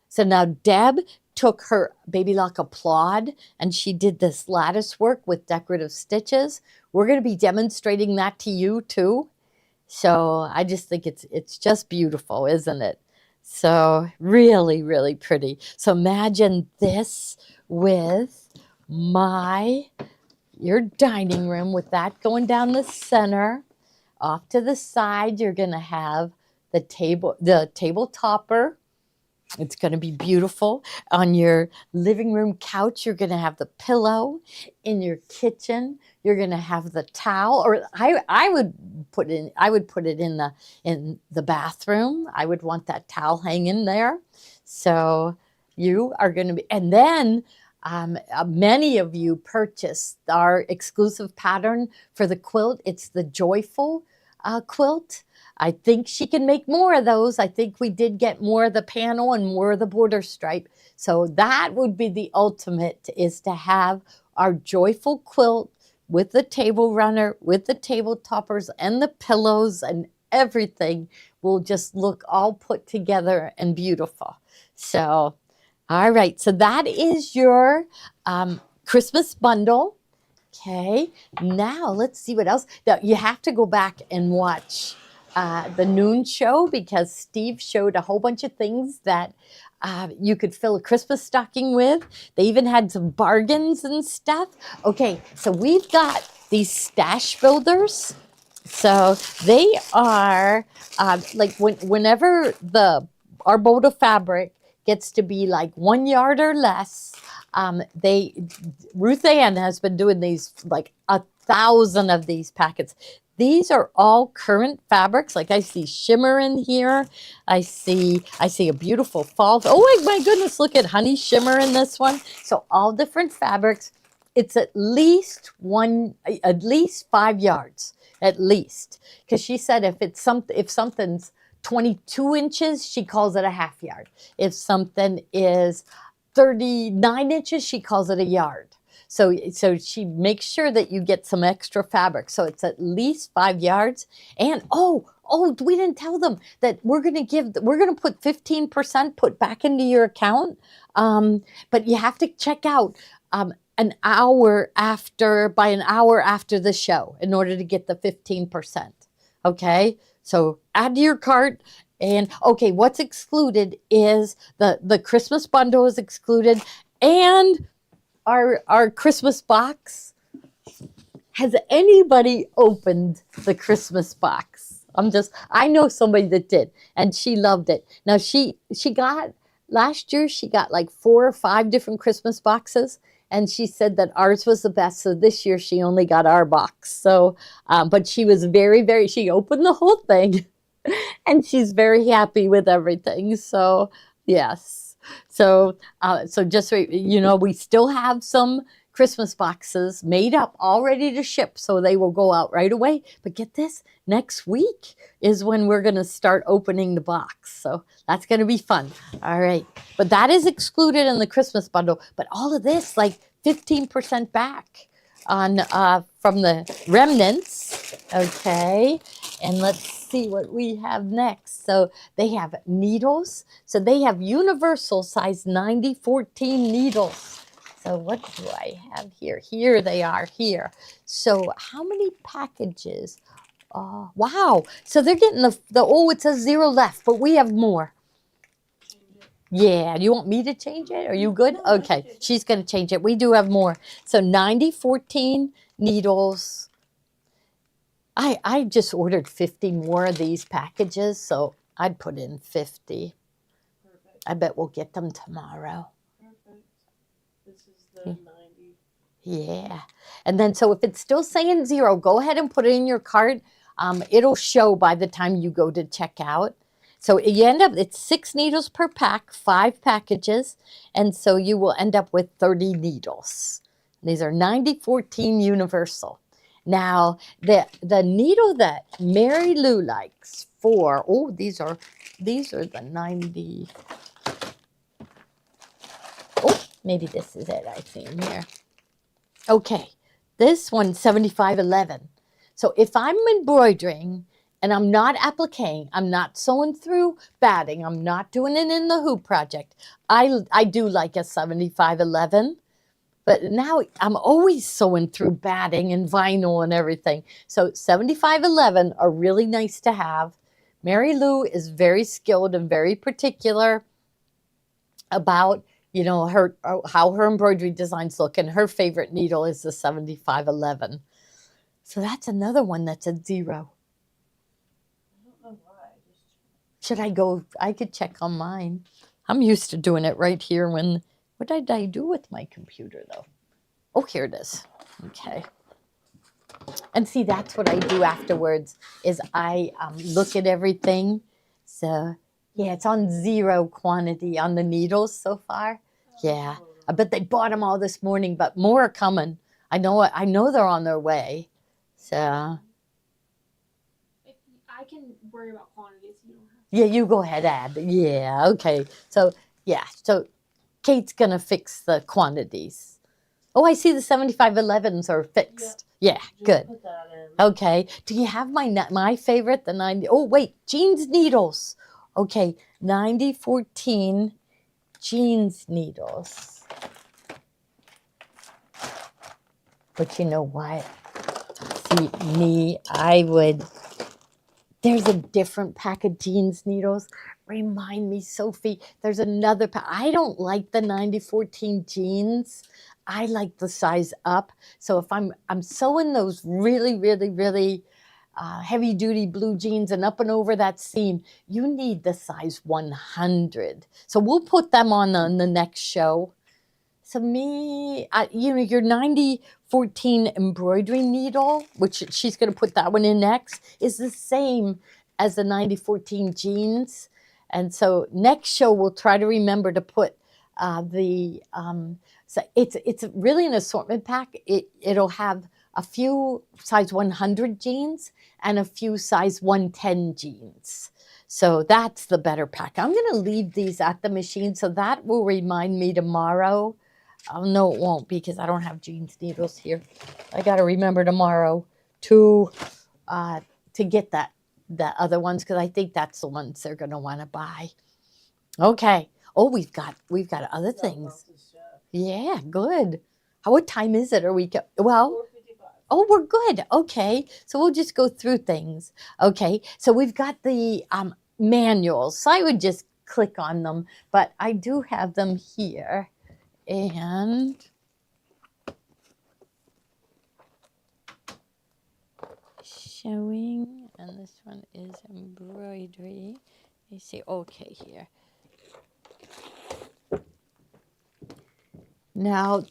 So now Deb took her Baby Lock Applaud and she did this lattice work with decorative stitches. We're going to be demonstrating that to you too. So I just think it's just beautiful, isn't it? So really, really pretty. So imagine this with your dining room with that going down the center. Off to the side, you're going to have the table topper. It's going to be beautiful. On your living room couch, you're going to have the pillow. In your kitchen, you're going to have the towel. Or I would put it in the bathroom. I would want that towel hanging there. So you are going to be, and then many of you purchased our exclusive pattern for the quilt. It's the Joyful quilt. I think she can make more of those. I think we did get more of the panel and more of the border stripe. So that would be the ultimate, is to have our Joyful quilt with the table runner, with the table toppers and the pillows, and everything will just look all put together and beautiful. So, all right. So that is your Christmas bundle. Okay. Now let's see what else. Now you have to go back and watch the noon show, because Steve showed a whole bunch of things that you could fill a Christmas stocking with. They even had some bargains and stuff. Okay, so we've got these stash builders. So they are whenever our bolt of fabric gets to be like 1 yard or less, Ruth Ann has been doing these, like 1,000 of these packets. These are all current fabrics. Like I see shimmer in here. I see a beautiful fall. Oh my goodness, look at honey shimmer in this one. So all different fabrics. It's at least 5 yards, at least. Because she said if something's 22 inches, she calls it a half yard. If something is 39 inches, she calls it a yard. So she makes sure that you get some extra fabric. So it's at least 5 yards. And we didn't tell them that we're going to put 15% put back into your account. But you have to check out by an hour after the show in order to get the 15%. Okay. So add to your cart And okay, what's excluded is the Christmas bundle is excluded, and our Christmas box. Has anybody opened the Christmas box? I know somebody that did, and she loved it. Now she got last year she got like 4 or 5 different Christmas boxes, and she said that ours was the best. So this year she only got our box. So, but she was very, she opened the whole thing, and she's very happy with everything. So yes, so just so you know, we still have some Christmas boxes made up, all ready to ship, so they will go out right away. But get this, next week is when we're going to start opening the box. So that's going to be fun. All right. But that is excluded in the Christmas bundle. But all of this, like 15% back on from the remnants. Okay. And let's see what we have next. So they have needles. So they have universal size 90-14 needles. So what do I have here? Here they are here. So how many packages? Wow. So they're getting it says 0 left, but we have more. Yeah. Do you want me to change it? Are you good? No, Okay. She's going to change it. We do have more. So 90-14 needles. I just ordered 50 more of these packages, so I'd put in 50. Perfect. I bet we'll get them tomorrow. Perfect. This is the 90. Yeah. And then, so if it's still saying 0, go ahead and put it in your cart. It'll show by the time you go to check out. So you end up, it's 6 needles per pack, 5 packages. And so you will end up with 30 needles. These are 90-14 universal. Now, the needle that Mary Lou likes these are the 90. Oh, maybe this is it. I see them here. Okay, this one's 75-11. So if I'm embroidering and I'm not appliquing, I'm not sewing through batting, I'm not doing it in the hoop project, I do like a 75-11. But now I'm always sewing through batting and vinyl and everything. So 75-11 are really nice to have. Mary Lou is very skilled and very particular about, you know, how her embroidery designs look, and her favorite needle is the 75-11. So that's another one that's a 0. I don't know why. Should I go? I could check on mine. I'm used to doing it right here when. What did I do with my computer, though? Oh, here it is. Okay. And see, that's what I do afterwards is I look at everything. So, yeah, it's on 0 quantity on the needles so far. Yeah. I bet they bought them all this morning, but more are coming. I know they're on their way. So. I can worry about quantities. You don't have to. Yeah, you go ahead, add. Yeah, okay. So, yeah. So, Kate's going to fix the quantities. Oh, I see the 75-11s are fixed. Yeah, Just good. put that in. Okay. Do you have my favorite, the 90? Oh, wait, jeans needles. Okay, 90-14 jeans needles. But you know what? See, me, there's a different pack of jeans needles. Remind me, Sophie, there's another pack. I don't like the 90-14 jeans. I like the size up. So if I'm sewing those really heavy duty blue jeans and up and over that seam, you need the size 100. So we'll put them on the next show. So me, your 90-14 embroidery needle, which she's going to put that one in next, is the same as the 90-14 jeans. And so next show we'll try to remember to put so it's really an assortment pack. It'll have a few size 100 jeans and a few size 110 jeans. So that's the better pack. I'm going to leave these at the machine, so that will remind me tomorrow. Oh, no, it won't, because I don't have jeans needles here. I got to remember tomorrow to get the other ones, because I think that's the ones they're going to want to buy. Okay. Oh, we've got other things. Yeah, good. What time is it? Are we well? 4:55. Oh, we're good. Okay. So we'll just go through things. Okay. So we've got manuals. So I would just click on them, but I do have them here. And showing, and this one is embroidery. You see, okay, here. Now,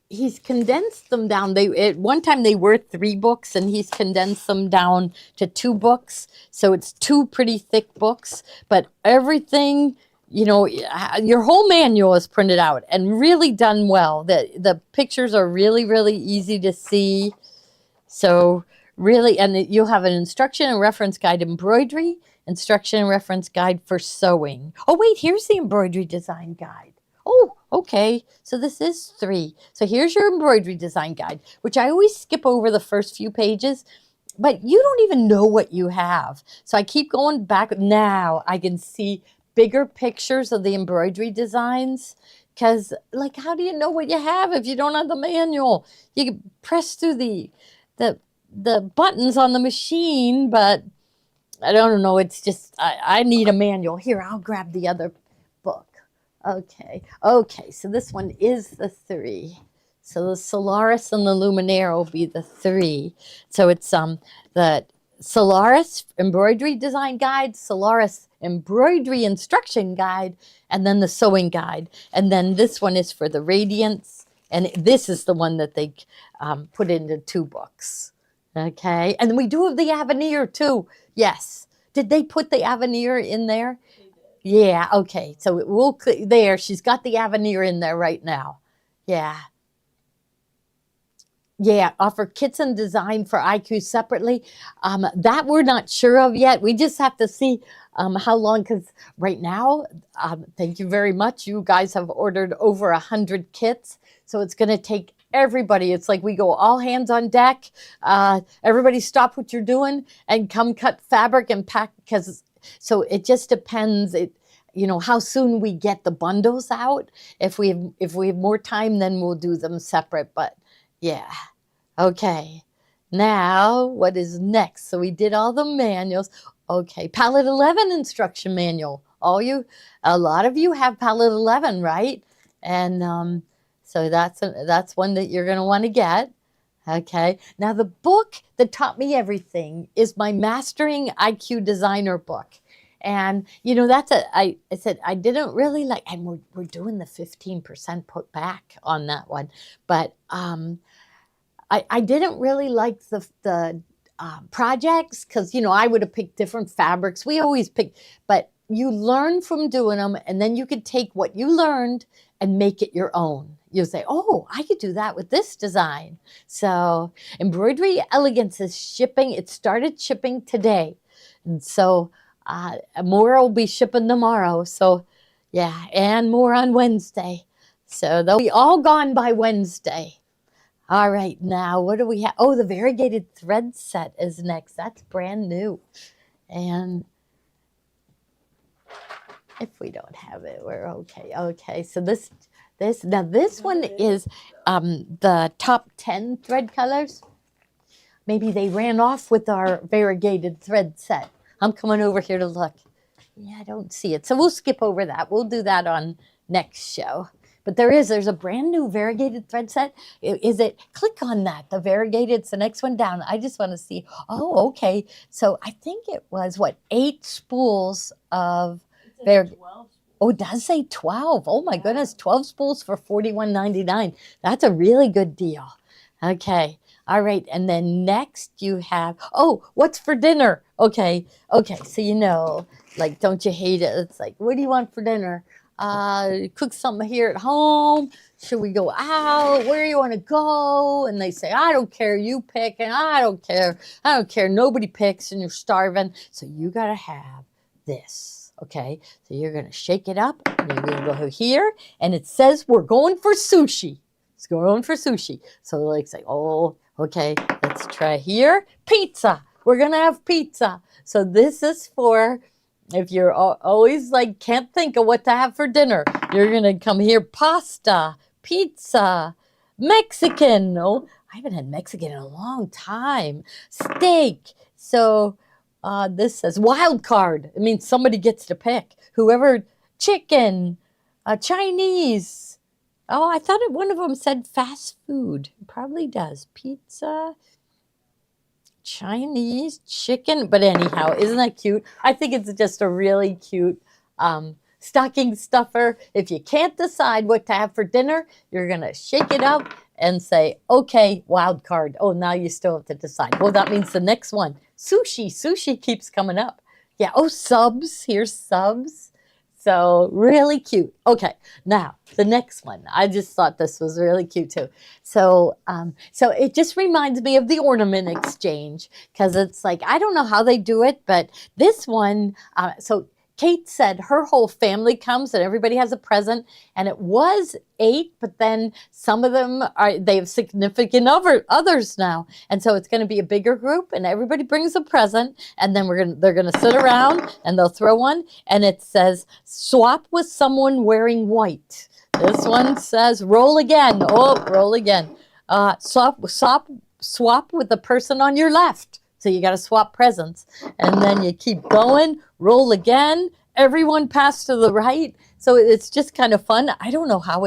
he's condensed them down. They at one time they were 3 books, and he's condensed them down to 2 books. So it's 2 pretty thick books, but everything, you know, your whole manual is printed out and really done well. The pictures are really, really easy to see. So really, and you'll have an instruction and reference guide embroidery, instruction and reference guide for sewing. Oh wait, here's the embroidery design guide. Oh, okay. So this is 3. So here's your embroidery design guide, which I always skip over the first few pages, but you don't even know what you have. So I keep going back. Now I can see bigger pictures of the embroidery designs, because like, how do you know what you have if you don't have the manual? You can press through the buttons on the machine, but I don't know. It's just, I need a manual. Here, I'll grab the other book. Okay. So this one is the 3. So the Solaris and the Luminaire will be the 3. So it's the Solaris embroidery design guide, Solaris embroidery instruction guide, and then the sewing guide. And then this one is for the Radiance, and this is the one that they put into 2 books. Okay, and we do have the Avenir too. Yes. Did they put the Avenir in there? Yeah, okay. So we'll click there. She's got the Avenir in there right now. Yeah. Yeah, offer kits and design for IQ separately. That we're not sure of yet. We just have to see how long, because right now, thank you very much. You guys have ordered over 100 kits. So it's going to take everybody. It's like we go all hands on deck. Everybody stop what you're doing and come cut fabric and pack, because so it just depends. You know, how soon we get the bundles out. If we have more time, then we'll do them separate. But yeah. Okay. Now, what is next? So we did all the manuals. Okay. Palette 11 instruction manual. A lot of you have Palette 11, right? And so that's one that you're going to want to get. Okay. Now, the book that taught me everything is my Mastering IQ Designer book. And, you know, I said, I didn't really like, and we're doing the 15% put back on that one. But I didn't really like the projects, because, you know, I would have picked different fabrics. We always pick, but you learn from doing them, and then you could take what you learned and make it your own. You'll say, oh, I could do that with this design. So Embroidery Elegance is shipping. It started shipping today. And so more will be shipping tomorrow. So yeah, and more on Wednesday. So they'll be all gone by Wednesday. All right, now what do we have? Oh, the variegated thread set is next. That's brand new. And if we don't have it, we're okay. Okay, so this one is the top 10 thread colors. Maybe they ran off with our variegated thread set. I'm coming over here to look. Yeah, I don't see it. So we'll skip over that. We'll do that on next show. But there's a brand new variegated thread set. Is it? Click on that. The variegated, it's the next one down. I just want to see. Oh, okay. So I think it was, 8 spools of variegated. Oh, it does say 12. Oh my goodness, 12 spools for $41.99. That's a really good deal. Okay. All right. And then next you have, what's for dinner? Okay. So, you know, like, don't you hate it? It's like, what do you want for dinner? Cook something here at home. Should we go out? Where do you want to go? And they say, I don't care. You pick. And I don't care. Nobody picks, and you're starving. So you got to have this. Okay. So you're going to shake it up, and you're going to go here. And it says we're going for sushi. It's going for sushi. So like, say, oh, okay, let's try here. Pizza. We're going to have pizza. So this is for, if you're always like, can't think of what to have for dinner, you're going to come here. Pasta, pizza, Mexican. Oh, I haven't had Mexican in a long time. Steak. So This says wild card. It means somebody gets to pick. Whoever, chicken, Chinese. Oh, I thought one of them said fast food. It probably does. Pizza, Chinese, chicken. But anyhow, isn't that cute? I think it's just a really cute stocking stuffer. If you can't decide what to have for dinner, you're going to shake it up and say, okay, wild card. Oh, now you still have to decide. Well, that means the next one, sushi. Sushi keeps coming up. Yeah. Oh, subs. Here's subs. So really cute. Okay, now the next one. I just thought this was really cute too. So, so it just reminds me of the ornament exchange because it's like I don't know how they do it, but this one. So Kate said her whole family comes and everybody has a present, and it was 8, but then some of them they have significant others now, and so it's going to be a bigger group, and everybody brings a present, and then they're gonna sit around and they'll throw one, and it says swap with someone wearing white. This one says roll again. Oh, roll again. Swap with the person on your left. So you got to swap presents, and then you keep going, roll again, everyone pass to the right. So it's just kind of fun. I don't know how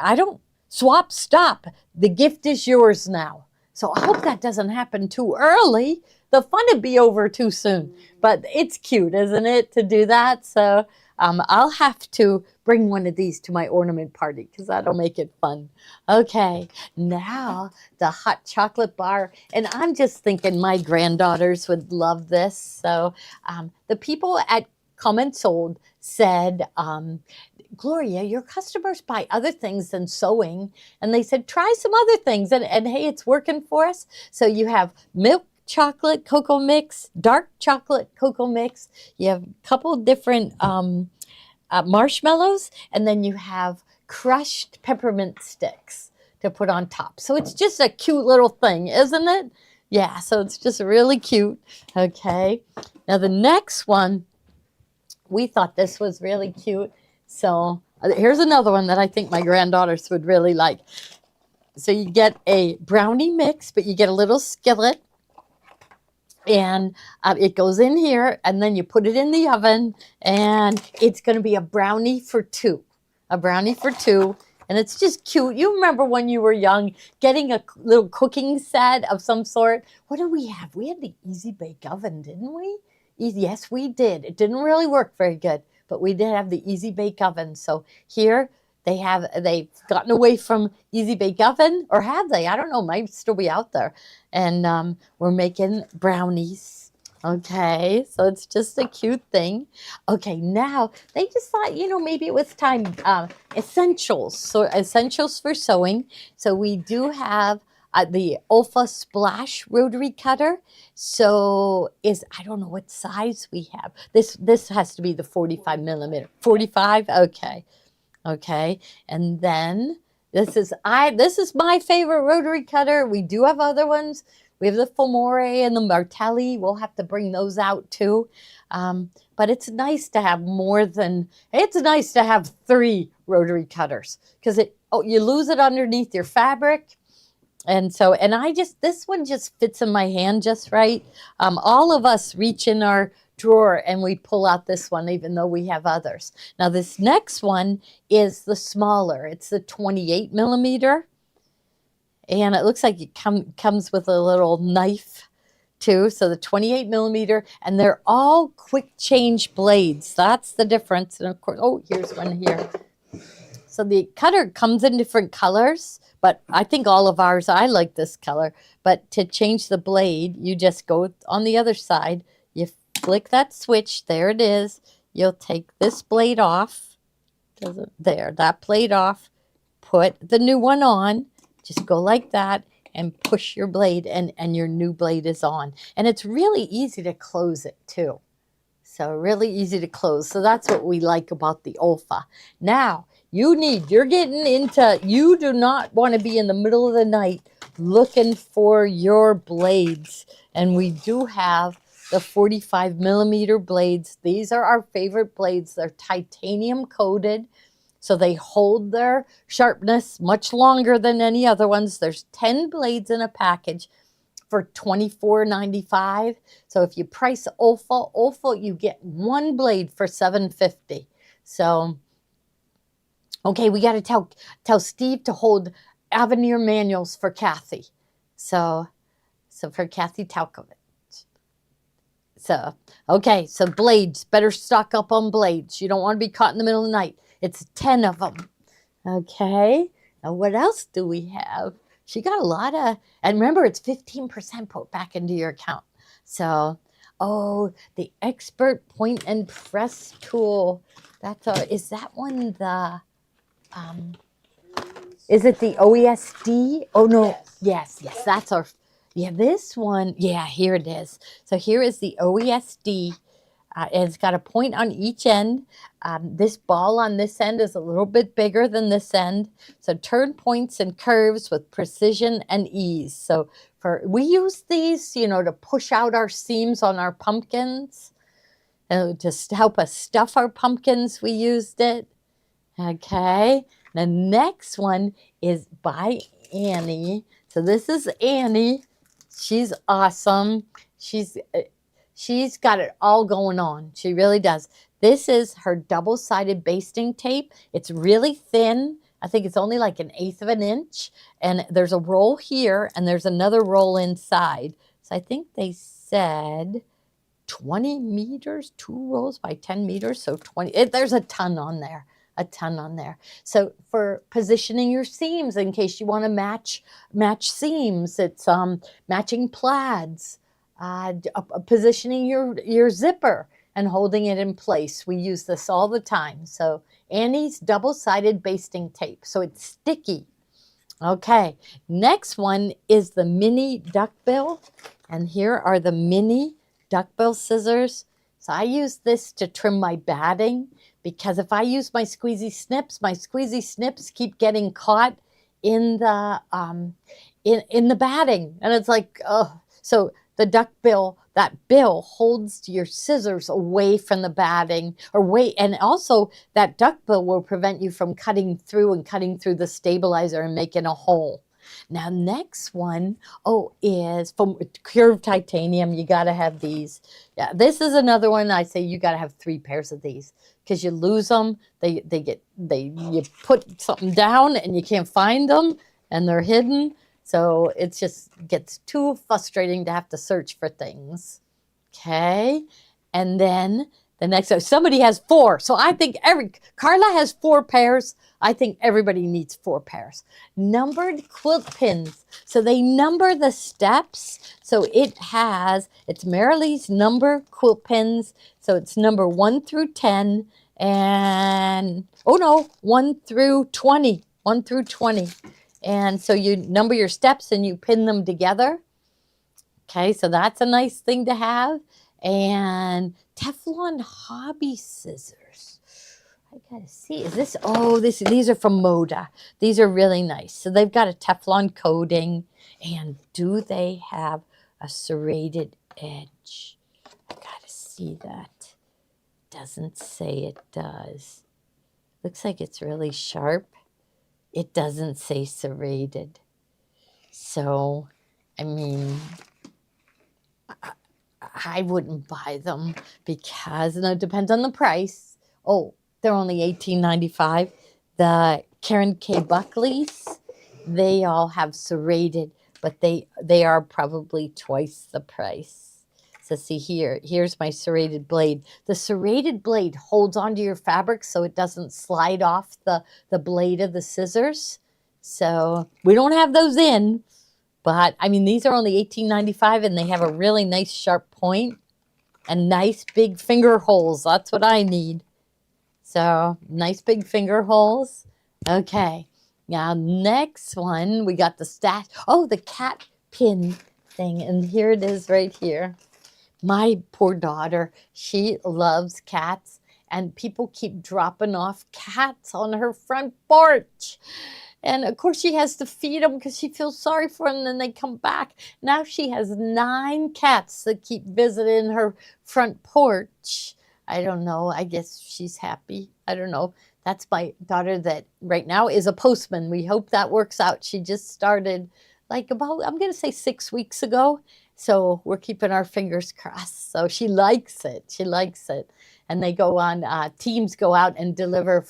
I don't swap, stop. The gift is yours now. So I hope that doesn't happen too early. The fun would be over too soon, but it's cute, isn't it, to do that? So I'll have to bring one of these to my ornament party because that'll make it fun. Okay, now the hot chocolate bar. And I'm just thinking my granddaughters would love this. So the people at Come and Sold said, Gloria, your customers buy other things than sewing. And they said, try some other things. And hey, it's working for us. So you have milk chocolate cocoa mix, dark chocolate cocoa mix. You have a couple different marshmallows, and then you have crushed peppermint sticks to put on top. So it's just a cute little thing, isn't it? Yeah, so it's just really cute. Okay, now the next one, we thought this was really cute. So here's another one that I think my granddaughters would really like. So you get a brownie mix, but you get a little skillet. And it goes in here, and then you put it in the oven, and it's going to be a brownie for 2. A brownie for 2, and it's just cute. You remember when you were young, getting a little cooking set of some sort? What did we have? We had the Easy Bake Oven, didn't we? Yes, we did. It didn't really work very good, but we did have the Easy Bake Oven. So here they've gotten away from Easy Bake Oven, or have they? I don't know. Might still be out there. And we're making brownies. Okay, so it's just a cute thing. Okay, now they just thought, maybe it was time. Essentials. So essentials for sewing. So we do have the Olfa Splash rotary cutter. So I don't know what size we have. This has to be the 45 millimeter. 45. Okay. Okay, and then this is my favorite rotary cutter. We do have other ones. We have the Fomore and the Martelli. We'll have to bring those out too. But it's nice to have it's nice to have 3 rotary cutters because you lose it underneath your fabric. And so, this one just fits in my hand just right. All of us reach in our drawer and we pull out this one, even though we have others. Now, this next one is the smaller. It's the 28 millimeter. And it looks like it comes with a little knife too. So the 28 millimeter, and they're all quick change blades. That's the difference. And of course, here's one here. So the cutter comes in different colors, but I think all of ours, I like this color. But to change the blade, you just go on the other side. You flick that switch. There it is. You'll take this blade off. That blade off. Put the new one on. Just go like that and push your blade, and your new blade is on. And it's really easy to close it too. So really easy to close. So that's what we like about the Olfa. Now, you do not want to be in the middle of the night looking for your blades. And we do have the 45 millimeter blades. These are our favorite blades. They're titanium coated, so they hold their sharpness much longer than any other ones. There's 10 blades in a package. for $24.95. So if you price Olfa, you get one blade for $7.50. So, okay, we got to tell Steve to hold Avenir manuals for Kathy. So for Kathy Talkovich. So, okay, so blades, better stock up on blades. You don't want to be caught in the middle of the night. It's 10 of them. Okay, now what else do we have? She got a lot of, and remember, it's 15% put back into your account. So, oh, the expert point and press tool. Is that one the, is it the OESD? Oh, no, yes, that's our, yeah, this one, yeah, here it is. So here is the OESD. It's got a point on each end. This ball on this end is a little bit bigger than this end. So turn points and curves with precision and ease. So we use these, to push out our seams on our pumpkins. To help us stuff our pumpkins, we used it. Okay. The next one is by Annie. So this is Annie. She's awesome. She's got it all going on. She really does. This is her double-sided basting tape. It's really thin. I think it's only like 1/8 of an inch. And there's a roll here, and there's another roll inside. So I think they said 20 meters, 2 rolls by 10 meters. So 20, there's a ton on there. So for positioning your seams, in case you want to match seams, it's matching plaids. Positioning your zipper and holding it in place. We use this all the time. So Annie's double-sided basting tape. So it's sticky. Okay, next one is the mini duckbill. And here are the mini duckbill scissors. So I use this to trim my batting, because if I use my squeezy snips keep getting caught in the in the batting. And it's like, oh, so the duck bill, that bill holds your scissors away from the batting, and also that duck bill will prevent you from cutting through the stabilizer and making a hole. Now, next one, is from curved titanium. You got to have these. Yeah, this is another one. I say you got to have 3 pairs of these, because you lose them. You put something down and you can't find them, and they're hidden. So it just gets too frustrating to have to search for things. Okay. And then the next, somebody has 4. So I think Carla has 4 pairs. I think everybody needs 4 pairs. Numbered quilt pins. So they number the steps. So it's Marilee's number quilt pins. So it's number 1 through 10 and, 1 through 20. 1 through 20. And so you number your steps and you pin them together. Okay, so that's a nice thing to have. And Teflon hobby scissors. I gotta see, these are from Moda. These are really nice. So they've got a Teflon coating. And do they have a serrated edge? I gotta see that. Doesn't say it does. Looks like it's really sharp. It doesn't say serrated. So, I mean, I wouldn't buy them, because it depends on the price. Oh, they're only $18.95. The Karen K. Buckley's, they all have serrated, but they are probably twice the price. So see here's my serrated blade. The serrated blade holds onto your fabric so it doesn't slide off the blade of the scissors. So we don't have those in, but I mean, these are only $18.95, and they have a really nice sharp point and nice big finger holes. That's what I need. So nice big finger holes. Okay, now next one, we got the stash. Oh, the cat pin thing, and here it is right here. My poor daughter, she loves cats, and people keep dropping off cats on her front porch. And of course she has to feed them because she feels sorry for them, and then they come back. Now she has 9 cats that keep visiting her front porch. I don't know. I guess she's happy. I don't know. That's my daughter that right now is a postman. We hope that works out. She just started like about, I'm going to say 6 weeks ago. So we're keeping our fingers crossed. So she likes it. She likes it. And they go on, teams go out and deliver.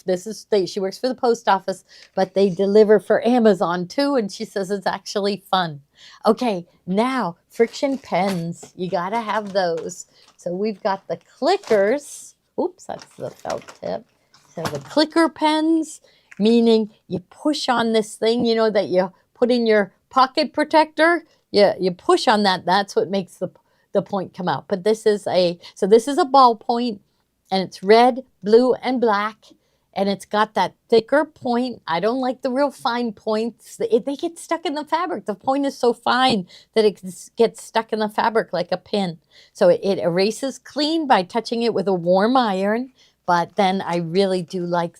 She works for the post office, but they deliver for Amazon too. And she says it's actually fun. Okay, now friction pens. You got to have those. So we've got the clickers. Oops, that's the felt tip. So the clicker pens, meaning you push on this thing, you know, that you put in your pocket protector. You push on that. That's what makes the point come out. But this is a ball point, and it's red, blue, and black. And it's got that thicker point. I don't like the real fine points. They get stuck in the fabric. The point is so fine that it gets stuck in the fabric like a pin. So it erases clean by touching it with a warm iron. But then I really do like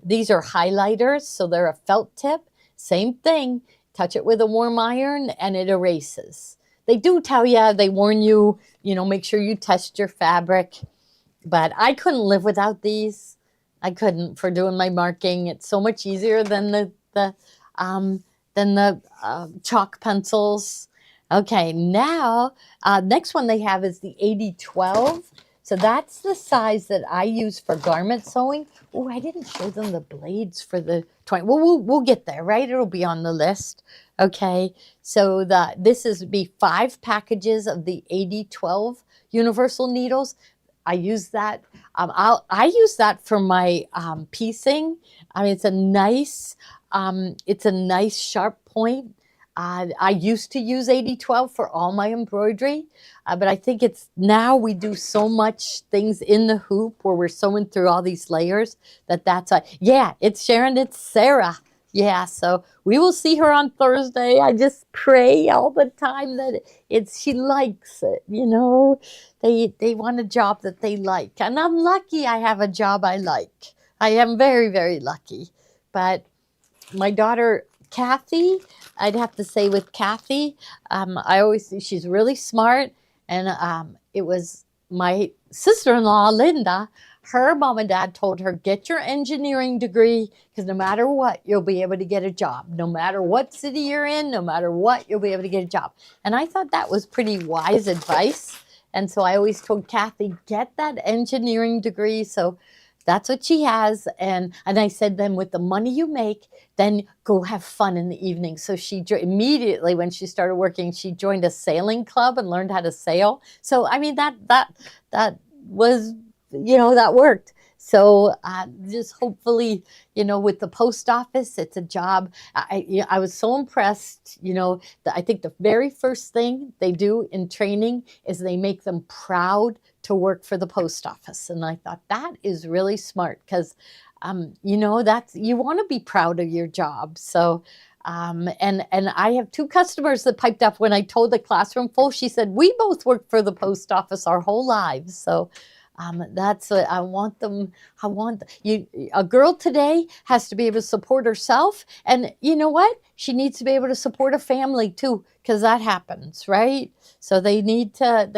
these are highlighters. So they're a felt tip. Same thing. Touch it with a warm iron and it erases. They do tell you, they warn you, make sure you test your fabric. But I couldn't live without these. I couldn't, for doing my marking. It's so much easier than the chalk pencils. Okay, now next one they have is the 8012. So that's the size that I use for garment sewing. Oh, I didn't show them the blades for the 20. Well, we'll get there, right? It'll be on the list. Okay, so this is be 5 packages of the 8012 universal needles. I use that. I use that for my piecing. I mean, it's a nice sharp point. I used to use 8012 for all my embroidery, but I think now we do so much things in the hoop where we're sewing through all these layers yeah, it's Sharon, it's Sarah. Yeah, so we will see her on Thursday. I just pray all the time that she likes it, They want a job that they like. And I'm lucky I have a job I like. I am very, very lucky. But my daughter, Kathy, I'd have to say with Kathy, she's really smart. And it was my sister-in-law, Linda, her mom and dad told her, get your engineering degree, because no matter what, you'll be able to get a job. No matter what city you're in, no matter what, you'll be able to get a job. And I thought that was pretty wise advice. And so I always told Kathy, get that engineering degree. So that's what she has. And I said, then with the money you make, then go have fun in the evening. So she immediately, when she started working, she joined a sailing club and learned how to sail. So, I mean, that was, that worked. So just hopefully, with the post office, it's a job. I was so impressed, I think the very first thing they do in training is they make them proud to work for the post office. And I thought that is really smart because, you want to be proud of your job. So, and I have 2 customers that piped up when I told the classroom full. She said, we both worked for the post office our whole lives. So that's what I want them. A girl today has to be able to support herself. And you know what? She needs to be able to support a family too, because that happens, right? So they need to,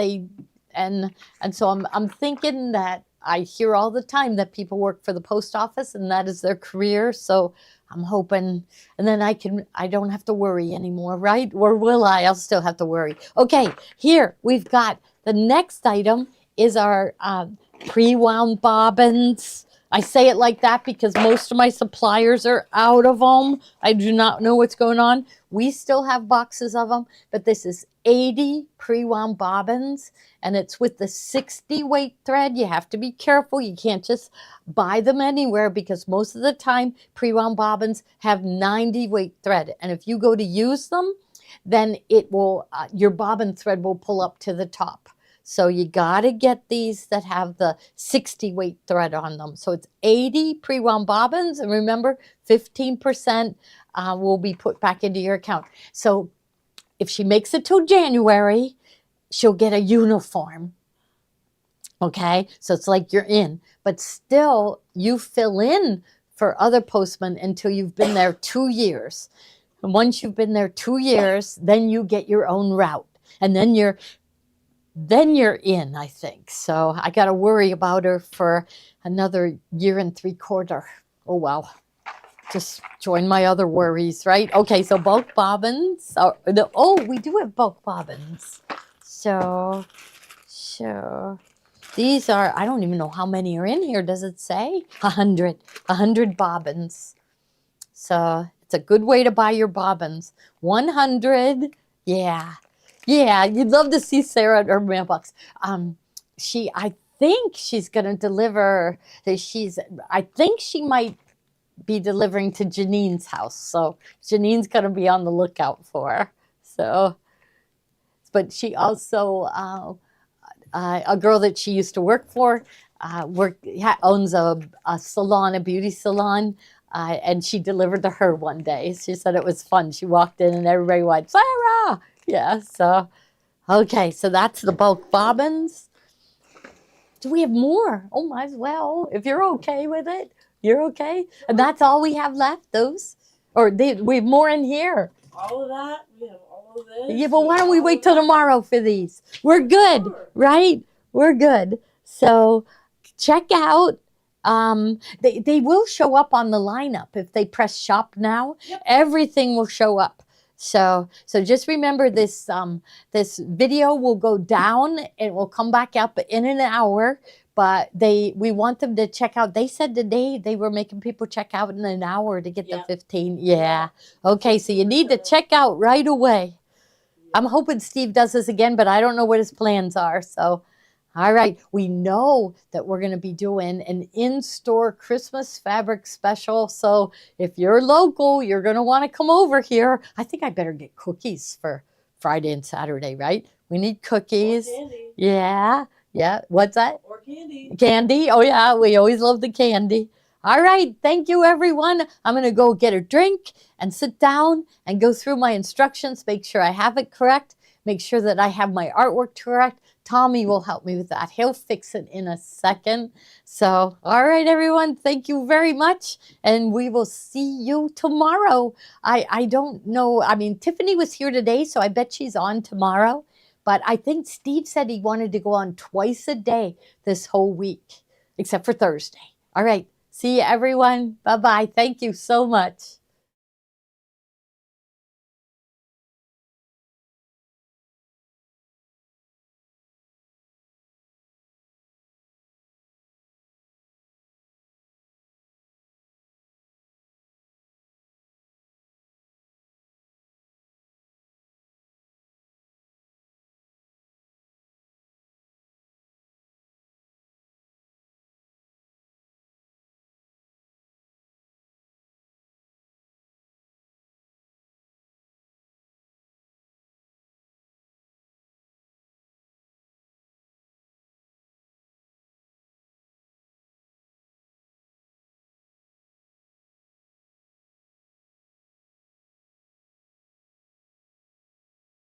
and so I'm thinking that I hear all the time that people work for the post office and that is their career. So I'm hoping, and then I don't have to worry anymore, right? Or will I? I'll still have to worry. Okay, here we've got the next item is our pre-wound bobbins. I say it like that because most of my suppliers are out of them. I do not know what's going on. We still have boxes of them, but this is 80 pre-wound bobbins, and it's with the 60 weight thread. You have to be careful. You can't just buy them anywhere because most of the time pre-wound bobbins have 90 weight thread. And if you go to use them, then it will, your bobbin thread will pull up to the top. So you got to get these that have the 60 weight thread on them. So it's 80 pre-wound bobbins. And remember, 15% will be put back into your account. So if she makes it till January, she'll get a uniform. Okay, so it's like you're in. But still, you fill in for other postmen until you've been there 2 years. And once you've been there 2 years, then you get your own route. And then you're in, I think. So I got to worry about her for another 1.75 years. Oh, wow. just join my other worries, right? Okay, so bulk bobbins. We do have bulk bobbins. So these are, I don't even know how many are in here. Does it say? 100 bobbins. So it's a good way to buy your bobbins. 100. Yeah. Yeah, you'd love to see Sarah at her mailbox. I think she's going to deliver. I think she might be delivering to Janine's house. So Janine's going to be on the lookout for her. So, but she also, a girl that she used to work for, owns a salon, a beauty salon. And she delivered to her one day. She said it was fun. She walked in and everybody went, Sarah! Yeah, so, okay, so that's the bulk bobbins. Do we have more? Oh, might as well. If you're okay with it, you're okay. And that's all we have left, those? We have more in here. All of that? We have all of this? Yeah, but why don't we wait till tomorrow for these? We're good, Sure. right? We're good. So check out. They will show up on the lineup if they press shop now. Yep. Everything will show up. So just remember this. This video will go down. It will come back up in an hour. But we want them to check out. They said today they were making people check out in an hour to get the Yep. 15. Yeah. Okay, so you need to check out right away. I'm hoping Steve does this again, but I don't know what his plans are. So, all right. We know that we're going to be doing an in-store Christmas fabric special. So if you're local, you're going to want to come over here. I think I better get cookies for Friday and Saturday, right? We need cookies. Or candy. Yeah. Yeah. What's that? Or candy. Candy. Oh, yeah. We always love the candy. All right. Thank you, everyone. I'm going to go get a drink and sit down and go through my instructions, make sure I have it correct, make sure that I have my artwork correct. Tommy will help me with that. He'll fix it in a second. So, all right, everyone. Thank you very much. And we will see you tomorrow. I don't know. I mean, Tiffany was here today, so I bet she's on tomorrow. But I think Steve said he wanted to go on twice a day this whole week, except for Thursday. All right. See you, everyone. Bye-bye. Thank you so much.